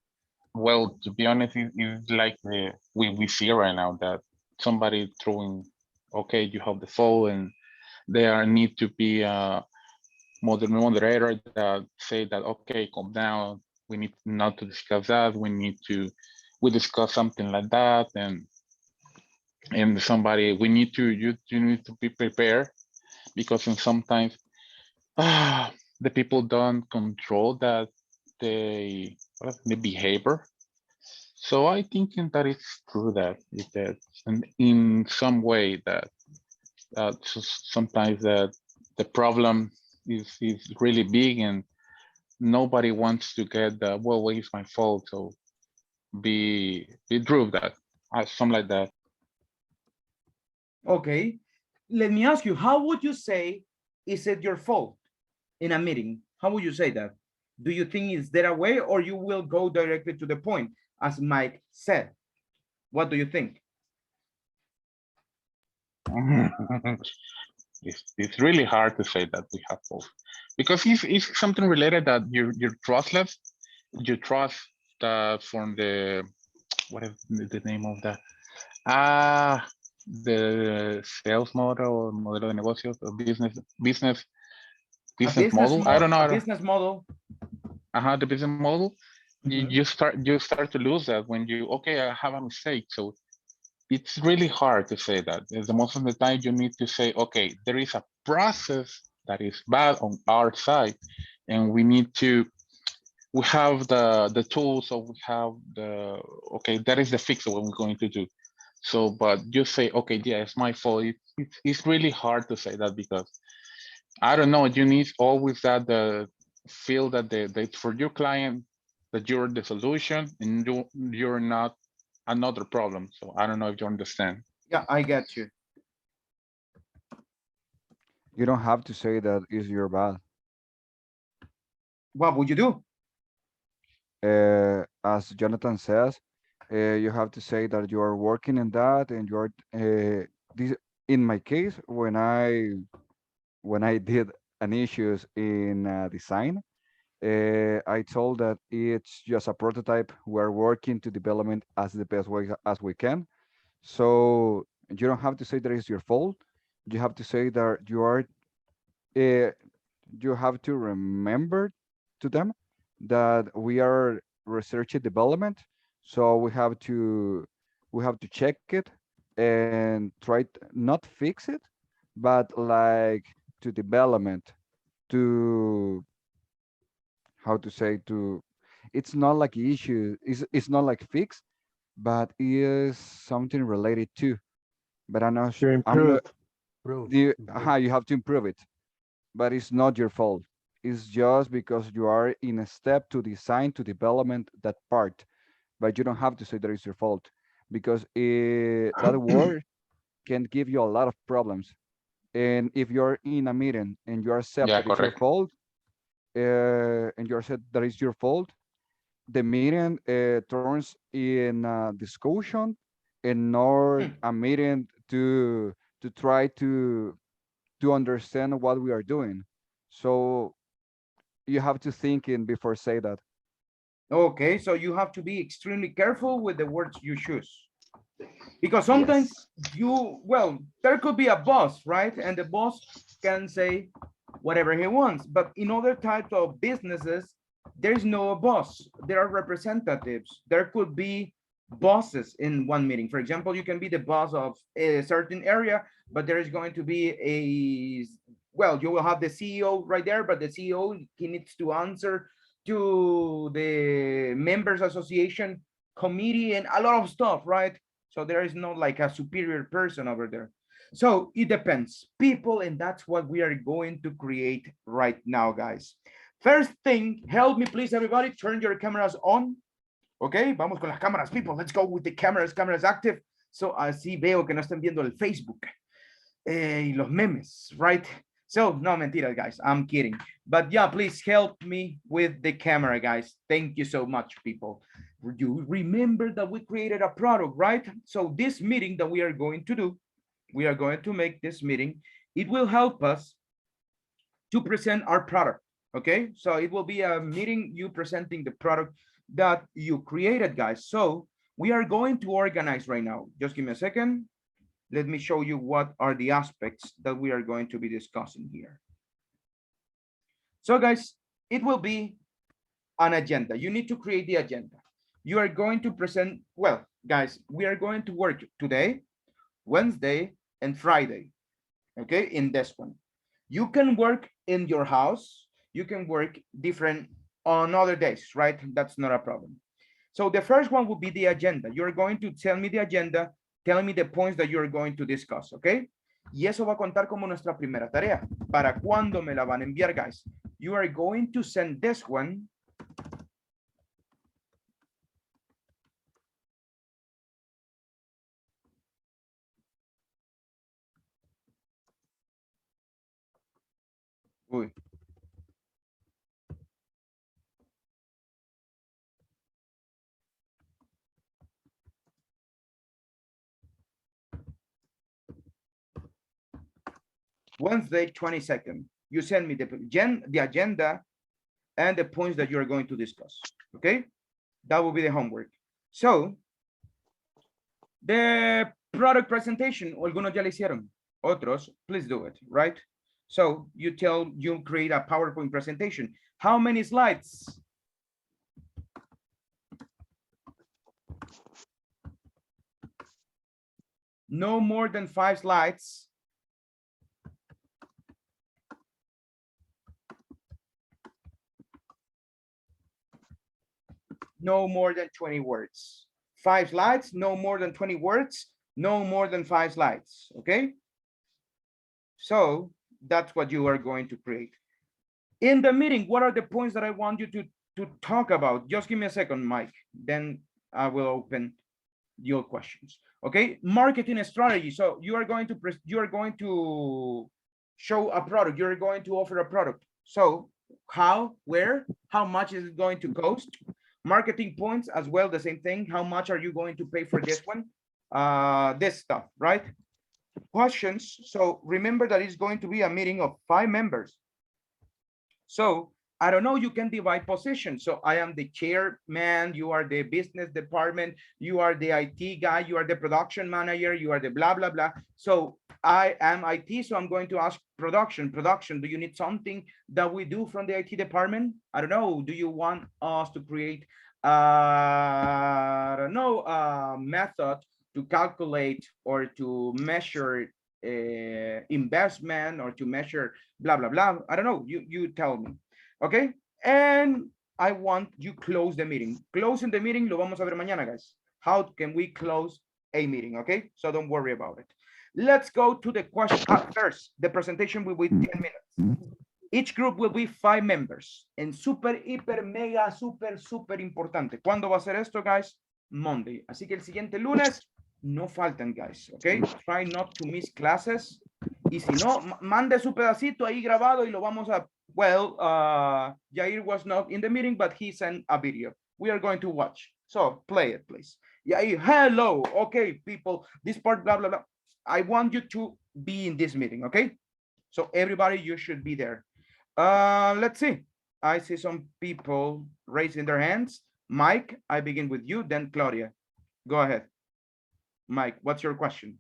Speaker 10: well, to be honest, it's like we see right now that somebody throwing, okay, you have the fault, and there need to be a moderator that say that, okay, calm down. We need not to discuss that. We discuss something like that, and somebody you need to be prepared because sometimes the people don't control that the behavior. So I think that it's true that in some way that sometimes that the problem is really big and nobody wants to get the well, it's my fault. So be true of that, something like that.
Speaker 3: Okay, let me ask you, how would you say, is it your fault in a meeting? How would you say that? Do you think is there a way, or you will go directly to the point, as Mike said? What do you think?
Speaker 10: It's really hard to say that we have both because it's something related that you're trustless. You trust from the what is the name of that? The sales model or modelo de negocios or business model. I don't know.
Speaker 3: A business model.
Speaker 10: The business model. You start to lose that when you okay, I have a mistake. So it's really hard to say that. The most of the time you need to say, okay, there is a process that is bad on our side, and we have the tools, or we have the okay, that is the fix of what we're going to do. So, but you say, okay, yeah, it's my fault. It's really hard to say that because I don't know. You need always that the feel that that for your client that you're the solution and you're not another problem. So I don't know if you understand.
Speaker 3: Yeah, I get you.
Speaker 15: You don't have to say that is your bad.
Speaker 3: What would you do?
Speaker 15: As Jonathan says, you have to say that you are working in that, and you're this. In my case, when I did an issues in design, I told that it's just a prototype. We're working to development as the best way as we can. So you don't have to say that it's your fault. You have to say that uh, you have to remember to them that we are research and development. So we have to check it and try not fix it, but like to development to how to say to it's not like issue it's not like fix, but is something related to, but
Speaker 1: To
Speaker 15: I'm
Speaker 1: improve.
Speaker 15: not you have to improve it, but it's not your fault. It's just because you are in a step to design to development that part, but you don't have to say that it's your fault because that word can give you a lot of problems. And if you're in a meeting and you accept
Speaker 10: Yeah,
Speaker 15: that it's your
Speaker 10: correct.
Speaker 15: fault, and you said that is your fault, the meeting turns in a discussion and not a meeting to try to understand what we are doing. So you have to think in before say that.
Speaker 3: Okay, so you have to be extremely careful with the words you choose. Because sometimes well, there could be a boss, right? And the boss can say whatever he wants. But in other types of businesses, there's no boss. There are representatives. There could be bosses in one meeting. For example, you can be the boss of a certain area, but there is going to be well, you will have the CEO right there, but the CEO, he needs to answer to the members association committee and a lot of stuff, right? So there is not like a superior person over there. So it depends, people, and that's what we are going to create right now, guys. First thing, help me please, everybody, turn your cameras on. Okay, vamos con las cámaras, people. Let's go with the cameras active. So así veo que no están viendo el Facebook y los memes, right? So, no, mentira, guys, I'm kidding. But yeah, please help me with the camera, guys. Thank you so much, people. You remember that we created a product, right? So this meeting that we are going to do, we are going to make this meeting. It will help us to present our product, okay? So it will be a meeting, you presenting the product that you created, guys. So we are going to organize right now. Just give me a second. Let me show you what are the aspects that we are going to be discussing here. So guys, it will be an agenda. You need to create the agenda. You are going to present, well, guys, we are going to work today, Wednesday, and Friday, okay, in this one. You can work in your house. You can work different on other days, right? That's not a problem. So the first one will be the agenda. You're going to tell me the agenda, tell me the points that you're going to discuss, okay? Y eso va a contar como nuestra primera tarea. ¿Para cuándo me la van a enviar, guys? You are going to send this one Uy. Wednesday, 22nd. You send me the agenda and the points that you're going to discuss, okay? That will be the homework. So, the product presentation, algunos ya lo hicieron, otros, please do it, right? So, you create a PowerPoint presentation. How many slides? No more than 5 slides. No more than 20 words. 5 slides, no more than 20 words, no more than 5 slides, okay? So that's what you are going to create. In the meeting, what are the points that I want you to talk about? Just give me a second, Mike, then I will open your questions, okay? Marketing strategy. So you are going to show a product, you're going to offer a product. So how, where, how much is it going to cost? Marketing points as well, the same thing. How much are you going to pay for this one? This stuff, right? Questions. So remember that it's going to be a meeting of 5 members. So I don't know, you can divide positions. So I am the chairman, you are the business department, you are the IT guy, you are the production manager, you are the blah, blah, blah. So I am IT, so I'm going to ask production, do you need something that we do from the IT department? I don't know, do you want us to create, I don't know, a method to calculate or to measure investment or to measure blah, blah, blah. I don't know, you tell me. Okay, and I want you close the meeting. Closing the meeting, lo vamos a ver mañana, guys. How can we close a meeting, okay? So don't worry about it. Let's go to the question. First, the presentation will be 10 minutes. Each group will be 5 members. And super, hiper, mega, super importante. ¿Cuándo va a ser esto, guys? Monday. Así que el siguiente lunes, no faltan, guys, okay? Try not to miss classes. Y si no, mande su pedacito ahí grabado y lo vamos a Well, Jair was not in the meeting, but he sent a video. We are going to watch. So play it, please. Jair, hello. Okay, people, this part, blah, blah, blah. I want you to be in this meeting, okay? So everybody, you should be there. Let's see. I see some people raising their hands. Mike, I begin with you, then Claudia. Go ahead. Mike, what's your question?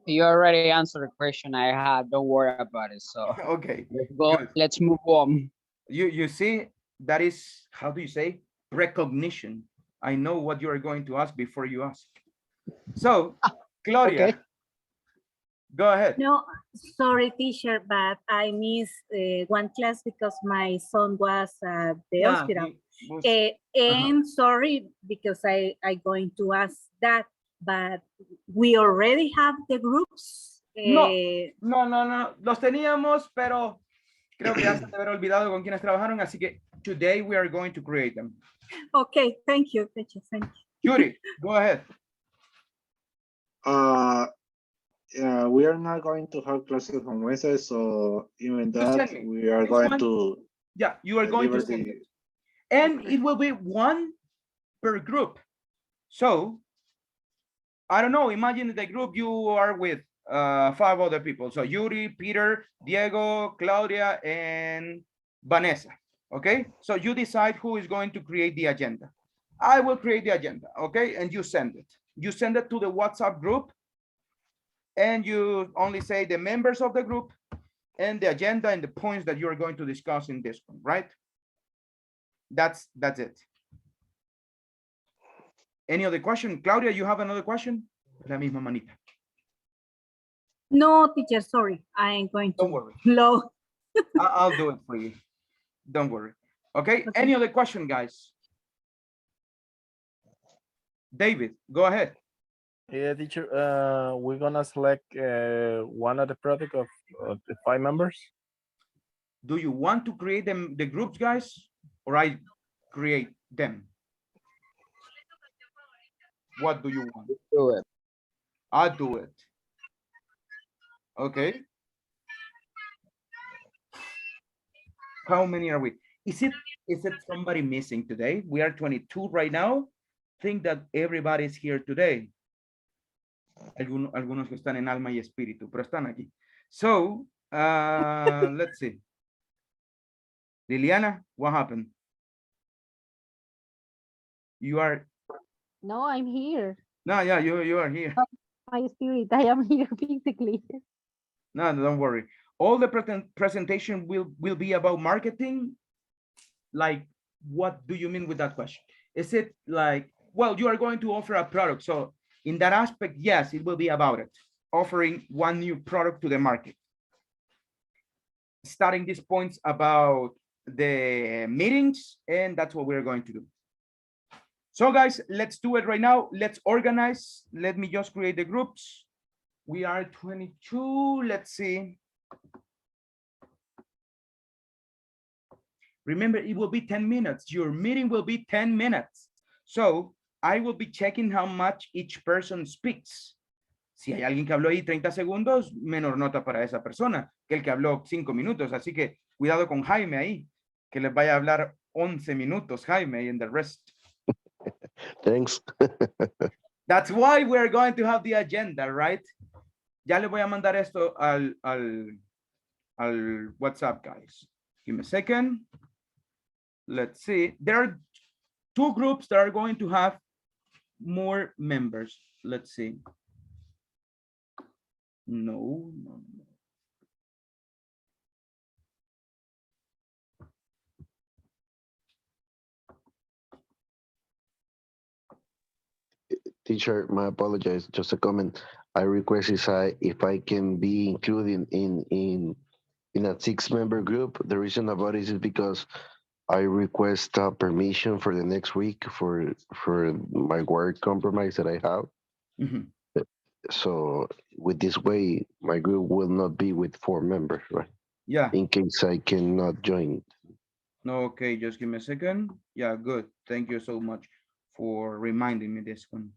Speaker 16: You already answered the question I had. Don't worry about it. So
Speaker 3: Okay,
Speaker 16: let's go.
Speaker 3: good.
Speaker 16: Let's move on.
Speaker 3: You see, that is, how do you say, recognition. I know what you are going to ask before you ask. So, Claudia,
Speaker 16: Okay.
Speaker 3: go ahead.
Speaker 11: No, sorry, teacher, but I missed one class because my son was at the
Speaker 3: Yeah,
Speaker 11: hospital.
Speaker 3: he was-
Speaker 11: And sorry, because I going to ask that, but we already have the groups.
Speaker 3: No, no. Los teníamos, pero creo que ya se te habrá olvidado con quienes trabajaron, así que today we are going to create them.
Speaker 11: Okay, thank you, teacher, thank you.
Speaker 3: Yuri, go ahead.
Speaker 9: Yeah, we are not going to have classes on Wednesday, so even
Speaker 3: Just
Speaker 9: that
Speaker 3: send me.
Speaker 9: we are
Speaker 3: This
Speaker 9: going
Speaker 3: one?
Speaker 9: to
Speaker 3: Yeah, you are going to
Speaker 9: deliver
Speaker 3: send
Speaker 9: the.
Speaker 3: it. And it will be one per group. So, I don't know, imagine the group you are with 5 other people. So Yuri, Peter, Diego, Claudia, and Vanessa. Okay, so you decide who is going to create the agenda. I will create the agenda, okay? And you send it. You send it to the WhatsApp group, and you only say the members of the group and the agenda and the points that you are going to discuss in this one, right? That's it. Any other question? Claudia, you have another question? La misma manita.
Speaker 11: No, teacher, sorry, I am going to.
Speaker 3: Don't worry.
Speaker 11: Low.
Speaker 3: I'll do it for you. Don't worry. Okay, any other question, guys? David, go ahead.
Speaker 18: Yeah, teacher, we're gonna select one of the product of the 5 members.
Speaker 3: Do you want to create them, the groups, guys, or I create them? What do you want?
Speaker 16: Do it.
Speaker 3: I'll do it. Okay. How many are we? Is it somebody missing today? We are 22 right now. Think that everybody's here today. Algunos que están en alma y espíritu, pero están aquí. So, let's see. Liliana, what happened? You are.
Speaker 19: No, I'm here.
Speaker 3: No, yeah, you are here.
Speaker 19: My spirit, I am here physically.
Speaker 3: No, don't worry. All the presentation will be about marketing. Like, what do you mean with that question? Is it like, well, you are going to offer a product. So in that aspect, yes, it will be about it. Offering one new product to the market. Starting these points about the meetings, and that's what we're going to do. So guys, let's do it right now. Let's organize. Let me just create the groups. We are 22. Let's see. Remember, it will be 10 minutes. Your meeting will be 10 minutes. So I will be checking how much each person speaks. Si hay alguien que habló ahí 30 segundos, menor nota para esa persona que el que habló 5 minutos. Así que cuidado con Jaime ahí, que les vaya a hablar 11 minutos, Jaime, and the rest.
Speaker 12: Thanks.
Speaker 3: That's why we're going to have the agenda, right? Ya le voy a mandar esto al WhatsApp, guys. Give me a second. Let's see. There are 2 groups that are going to have more members. Let's see. No.
Speaker 12: Teacher, my apologize. Just a comment. I request if I can be included in a 6-member group. The reason about it is because I request permission for the next week for my work compromise that I have.
Speaker 3: Mm-hmm.
Speaker 12: So with this way, my group will not be with 4 members, right?
Speaker 3: Yeah.
Speaker 12: In case I cannot join.
Speaker 3: Okay, just give me a second. Yeah, good. Thank you so much for reminding me this one.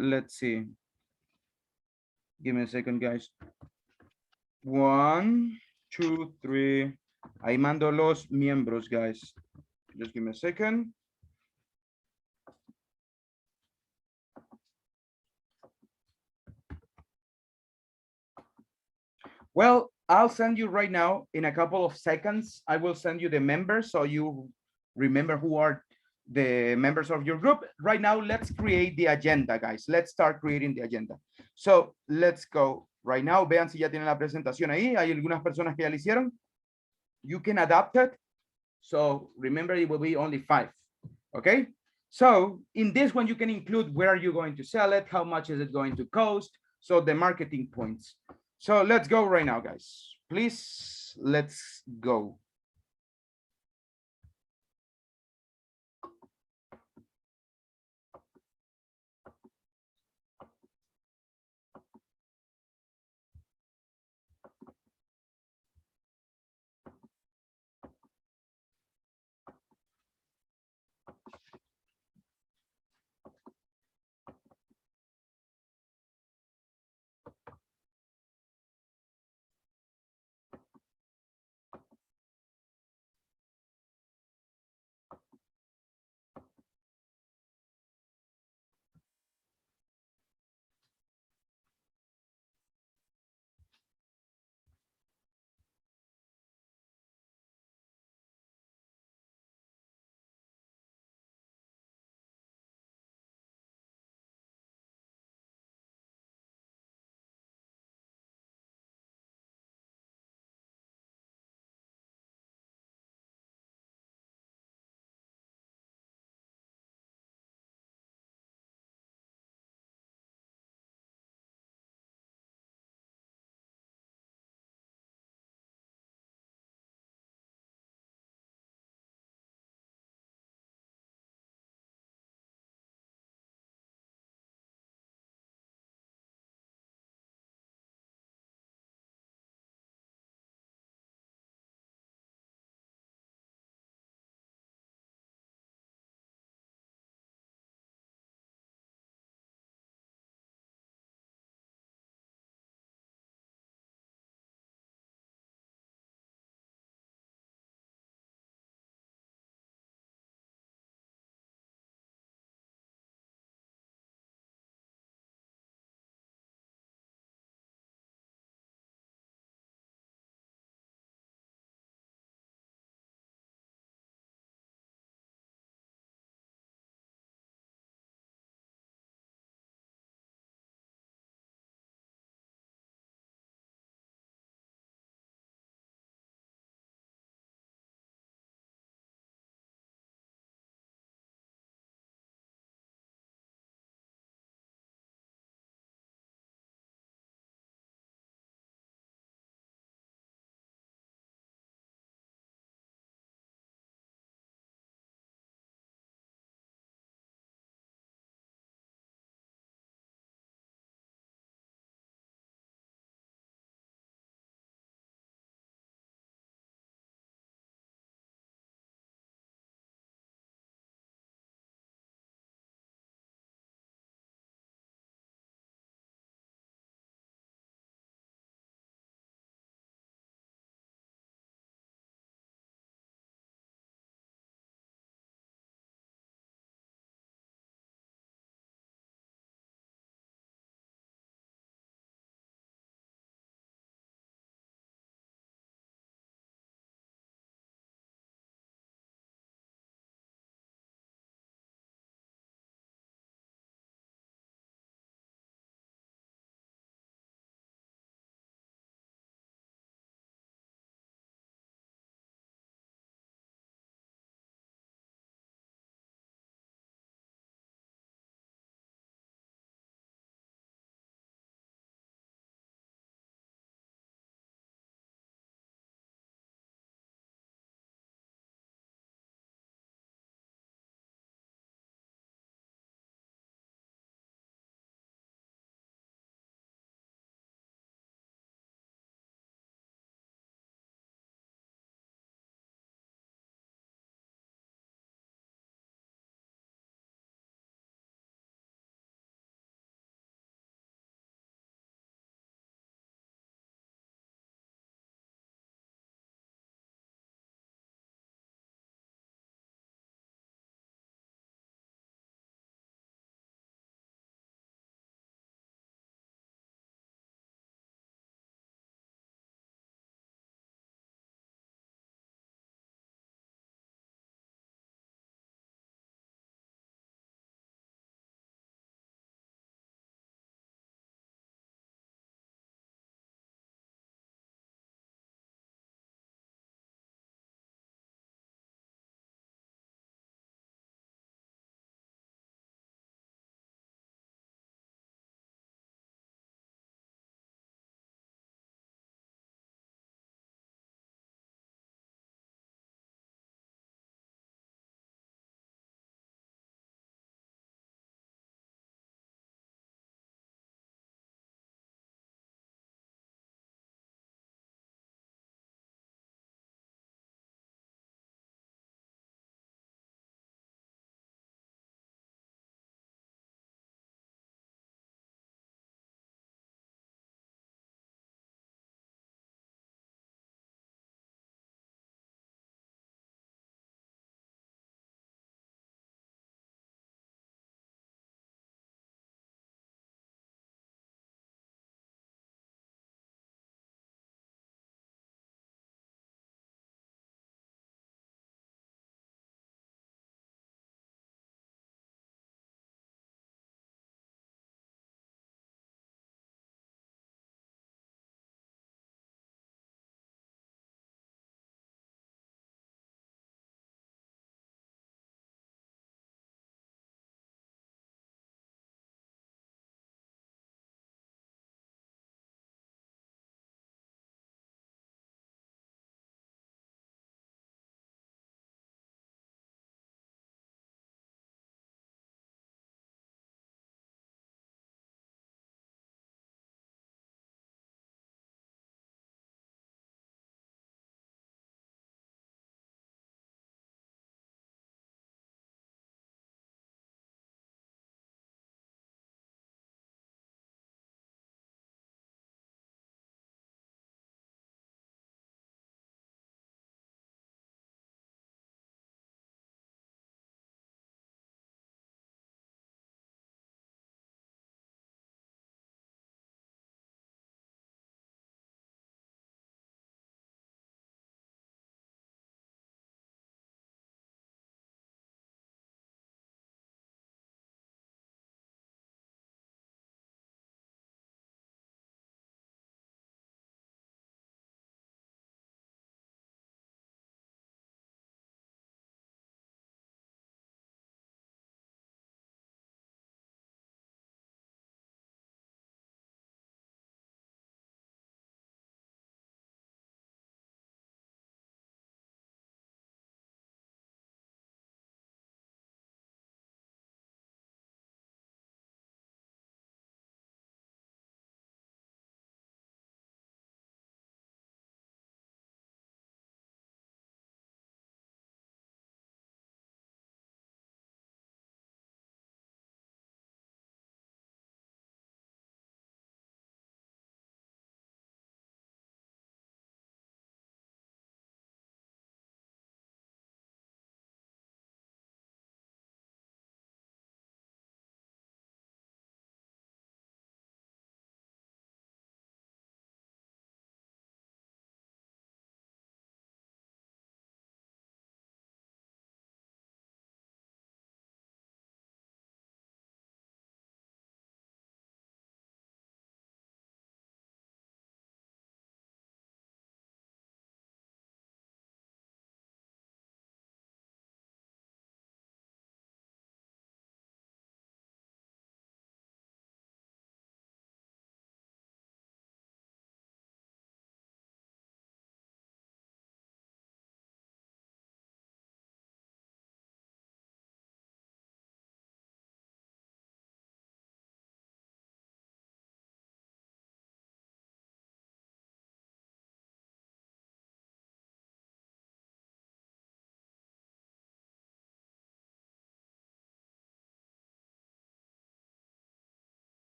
Speaker 3: Let's see. Give me a second, guys. 1, 2, 3. Ahí mando los miembros, guys. Just give me a second. Well, I'll send you right now in a couple of seconds. I will send you the members so you remember who are the members of your group. Right now, let's create the agenda, guys. Let's start creating the agenda. So let's go right now. Vean si ya tienen la presentación ahí. Hay algunas personas que ya la hicieron. You can adapt it. So remember, it will be only 5. Okay. So in this one, you can include where are you going to sell it? How much is it going to cost? So the marketing points. So let's go right now, guys. Please, let's go.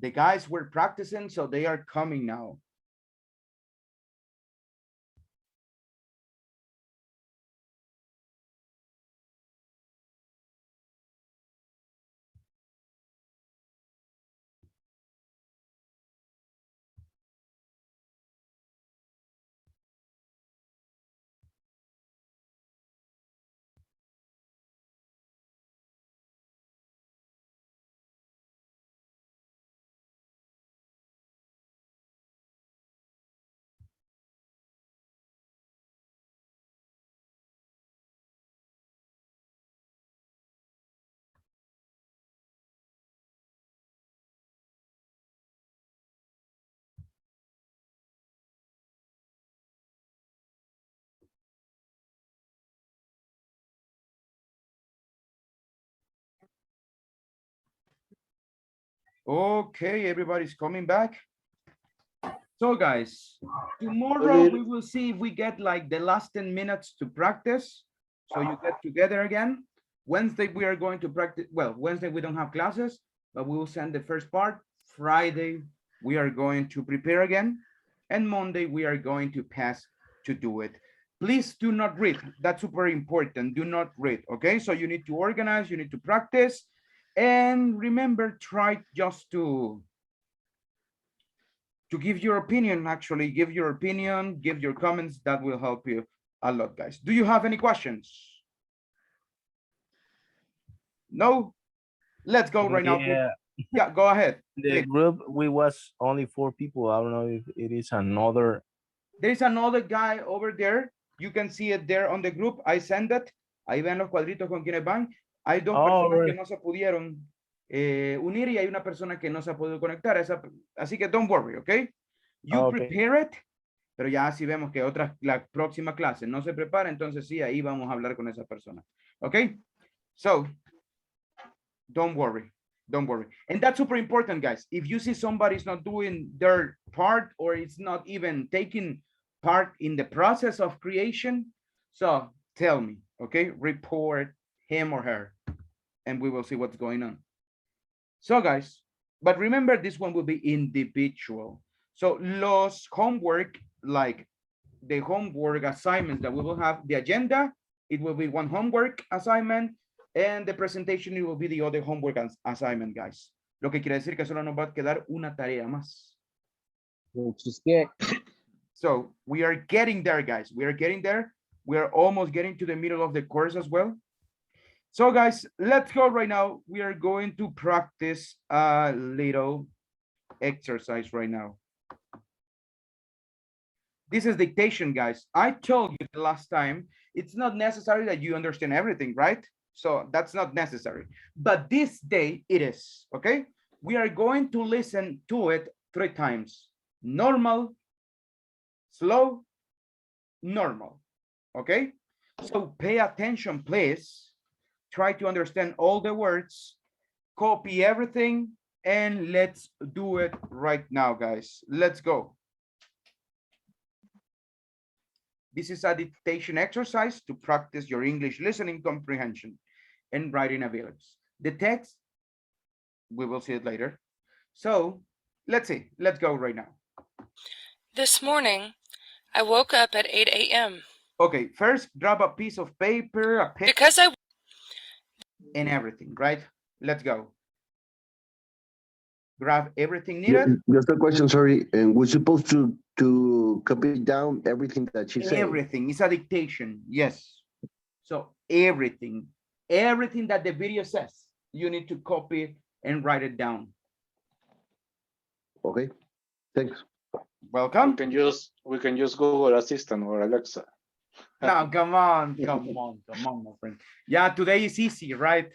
Speaker 3: The guys were practicing, so they are coming now. Okay, everybody's coming back. So guys, tomorrow we will see if we get like the last 10 minutes to practice. So you get together again. Wednesday we are going to practice. Well, Wednesday we don't have classes, but we will send the first part. Friday we are going to prepare again. And Monday we are going to pass to do it. Please do not read. That's super important. Do not read. Okay, so you need to organize, you need to practice. And remember, try just to give your opinion, actually. Give your opinion, give your comments. That will help you a lot, guys. Do you have any questions? No? Let's go right now. Yeah, go ahead.
Speaker 18: The group, we was only 4 people. I don't know if it is another.
Speaker 3: There's another guy over there. You can see it there on the group. I send it. Ahí ven los cuadritos con quienes van. Hay dos personas que no se pudieron unir y hay una persona que no se ha podido conectar. Así que don't worry, ¿ok? You prepare it, pero ya si vemos que la próxima clase no se prepara, entonces sí, ahí vamos a hablar con esa persona. ¿Ok? So, don't worry. Don't worry. And that's super important, guys. If you see somebody's not doing their part or it's not even taking part in the process of creation, so tell me, okay? Report him or her, and we will see what's going on. So, guys, but remember this one will be individual. So los homework, like the homework assignments that we will have, the agenda, it will be one homework assignment, and the presentation, it will be the other homework assignment, guys. Lo que quiere decir que solo nos va a quedar una tarea más. Which is good. So we are getting there, guys. We are getting there. We are almost getting to the middle of the course as well. So guys, let's go right now. We are going to practice a little exercise right now. This is dictation, guys. I told you the last time, it's not necessary that you understand everything, right? So that's not necessary. But this day it is, okay? We are going to listen to it 3 times. Normal, slow, normal, okay? So pay attention, please. Try to understand all the words, copy everything, and let's do it right now, guys. Let's go. This is a dictation exercise to practice your English listening comprehension and writing abilities. The text, we will see it later. So let's see, let's go right now.
Speaker 20: This morning, I woke up at 8 a.m.
Speaker 3: Okay, first grab a piece of paper, a pen, and everything, right? Let's go. Grab everything needed.
Speaker 12: Just a question, sorry. And we're supposed to copy down everything that she said.
Speaker 3: Everything. It's a dictation. Yes. So everything that the video says, you need to copy and write it down.
Speaker 12: Okay. Thanks.
Speaker 3: Welcome.
Speaker 5: We can use Google Assistant or Alexa.
Speaker 3: No, come on, my friend. Yeah, today is easy, right?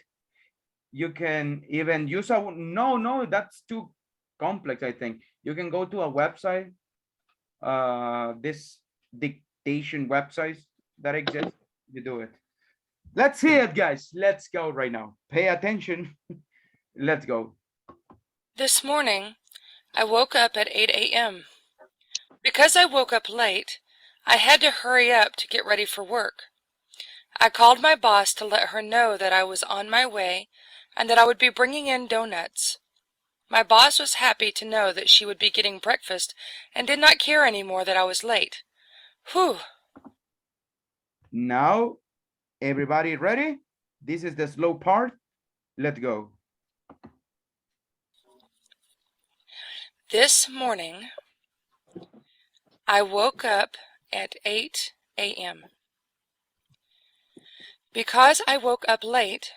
Speaker 3: You can even use a no, that's too complex, I think. You can go to a website, this dictation websites that exist. You do it. Let's see it, guys. Let's go right now. Pay attention. Let's go.
Speaker 20: This morning, I woke up at 8 a.m. Because I woke up late, I had to hurry up to get ready for work. I called my boss to let her know that I was on my way and that I would be bringing in donuts. My boss was happy to know that she would be getting breakfast and did not care anymore that I was late. Whew.
Speaker 3: Now, everybody ready? This is the slow part. Let's go.
Speaker 20: This morning, I woke up at 8 a.m. Because I woke up late,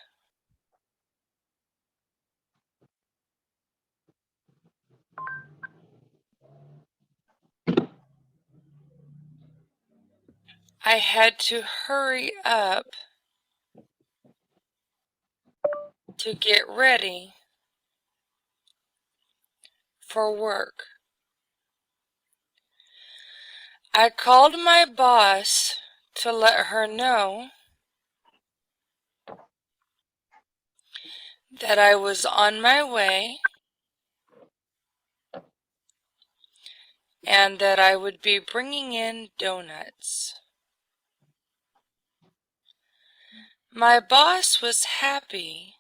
Speaker 20: I had to hurry up to get ready for work. I called my boss to let her know that I was on my way and that I would be bringing in donuts. My boss was happy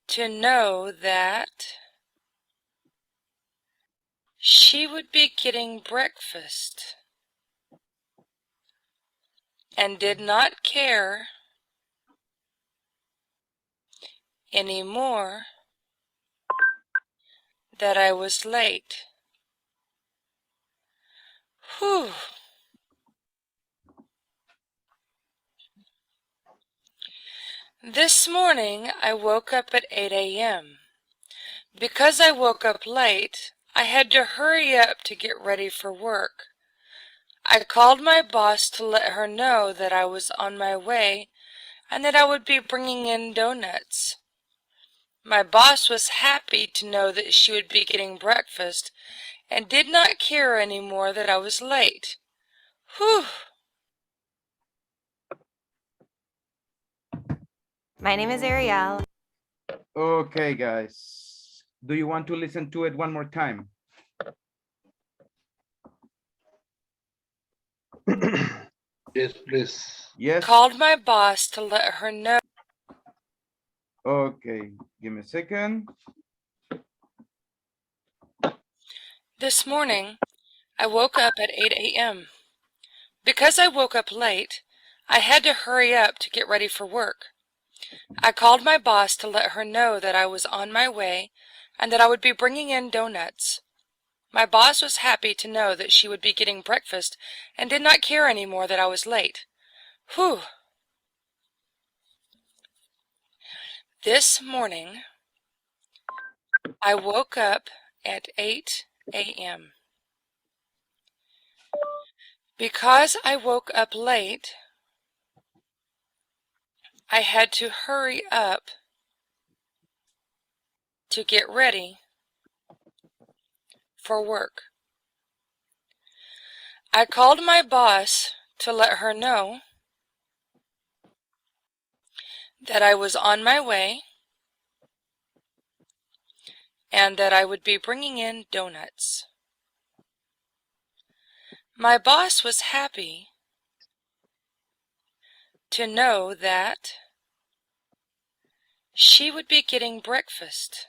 Speaker 20: to know that she would be getting breakfast and did not care anymore that I was late. Whew. This morning I woke up at 8 a.m. Because I woke up late, I had to hurry up to get ready for work. I called my boss to let her know that I was on my way and that I would be bringing in donuts. My boss was happy to know that she would be getting breakfast and did not care anymore that I was late. Whew.
Speaker 21: My name is Ariel.
Speaker 3: Okay, guys. Do you want to listen to it one more time?
Speaker 5: Yes, please.
Speaker 3: Yes.
Speaker 20: Called my boss to let her know.
Speaker 3: Okay, give me a second.
Speaker 20: This morning, I woke up at 8 a.m. Because I woke up late, I had to hurry up to get ready for work. I called my boss to let her know that I was on my way and that I would be bringing in donuts. My boss was happy to know that she would be getting breakfast and did not care anymore that I was late. Whew. This morning, I woke up at 8 a.m. Because I woke up late, I had to hurry up to get ready for work. I called my boss to let her know that I was on my way and that I would be bringing in donuts. My boss was happy to know that she would be getting breakfast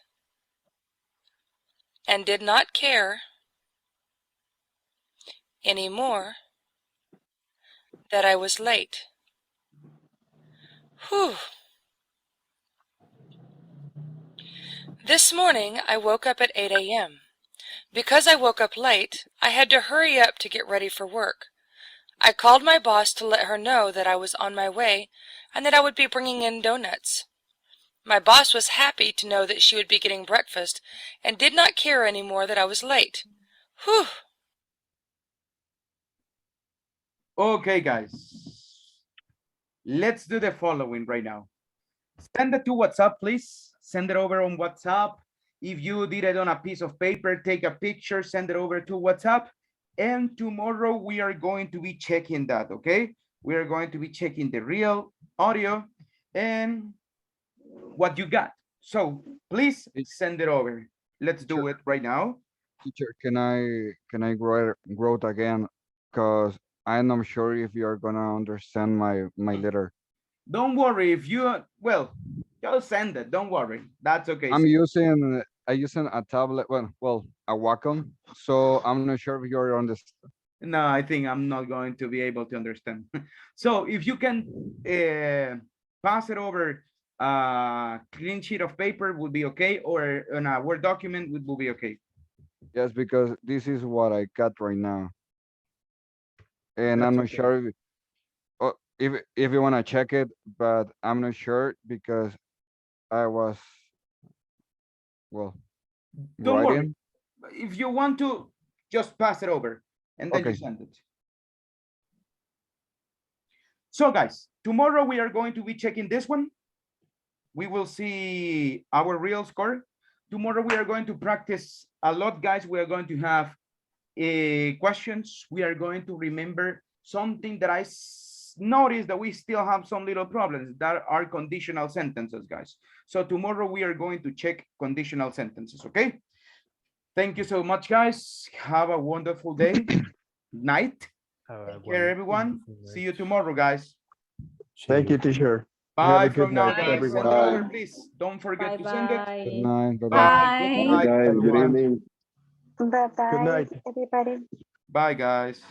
Speaker 20: and did not care anymore that I was late. Whew. This morning I woke up at 8 a.m. Because I woke up late, I had to hurry up to get ready for work. I called my boss to let her know that I was on my way and that I would be bringing in donuts. My boss was happy to know that she would be getting breakfast and did not care anymore that I was late. Whew.
Speaker 3: Okay, guys. Let's do the following right now. Send it to WhatsApp, please. Send it over on WhatsApp. If you did it on a piece of paper, take a picture, send it over to WhatsApp. And tomorrow we are going to be checking that, okay? We are going to be checking the real audio and what you got. So please send it over. Let's do it right now.
Speaker 15: Teacher, can I grow it again? Because I'm not sure if you're gonna understand my letter.
Speaker 3: Don't worry if you, well, Just send it. Don't worry. That's okay.
Speaker 15: I'm using a tablet. Well, a Wacom. So I'm not sure if you're on this.
Speaker 3: No, I think I'm not going to be able to understand. So if you can pass it over a clean sheet of paper would be okay, or on a Word document would be okay.
Speaker 15: Yes, because this is what I got right now, and I'm not sure if you want to check it, but I'm not sure because I was
Speaker 3: Don't worry.
Speaker 15: writing.
Speaker 3: If you want to, just pass it over and then you
Speaker 15: Okay.
Speaker 3: send it. So guys, tomorrow we are going to be checking this one. We will see our real score. Tomorrow we are going to practice a lot, guys. We are going to have questions. We are going to remember something that I noticed that we still have some little problems that are conditional sentences, guys. So tomorrow we are going to check conditional sentences, okay? Thank you so much, guys. Have a wonderful day, night. Take care, everyone. See you tomorrow, guys.
Speaker 4: Thank you, teacher.
Speaker 3: Bye
Speaker 4: Have a good
Speaker 3: from now,
Speaker 4: night,
Speaker 3: guys.
Speaker 4: everyone.
Speaker 3: Send it over, please. Don't forget to send it.
Speaker 15: Good night. Bye-bye.
Speaker 3: Bye. Good
Speaker 9: Bye,
Speaker 3: night,
Speaker 9: guys. Good
Speaker 3: everyone.
Speaker 9: evening.
Speaker 4: Good night.
Speaker 9: Everybody.
Speaker 3: Bye, guys.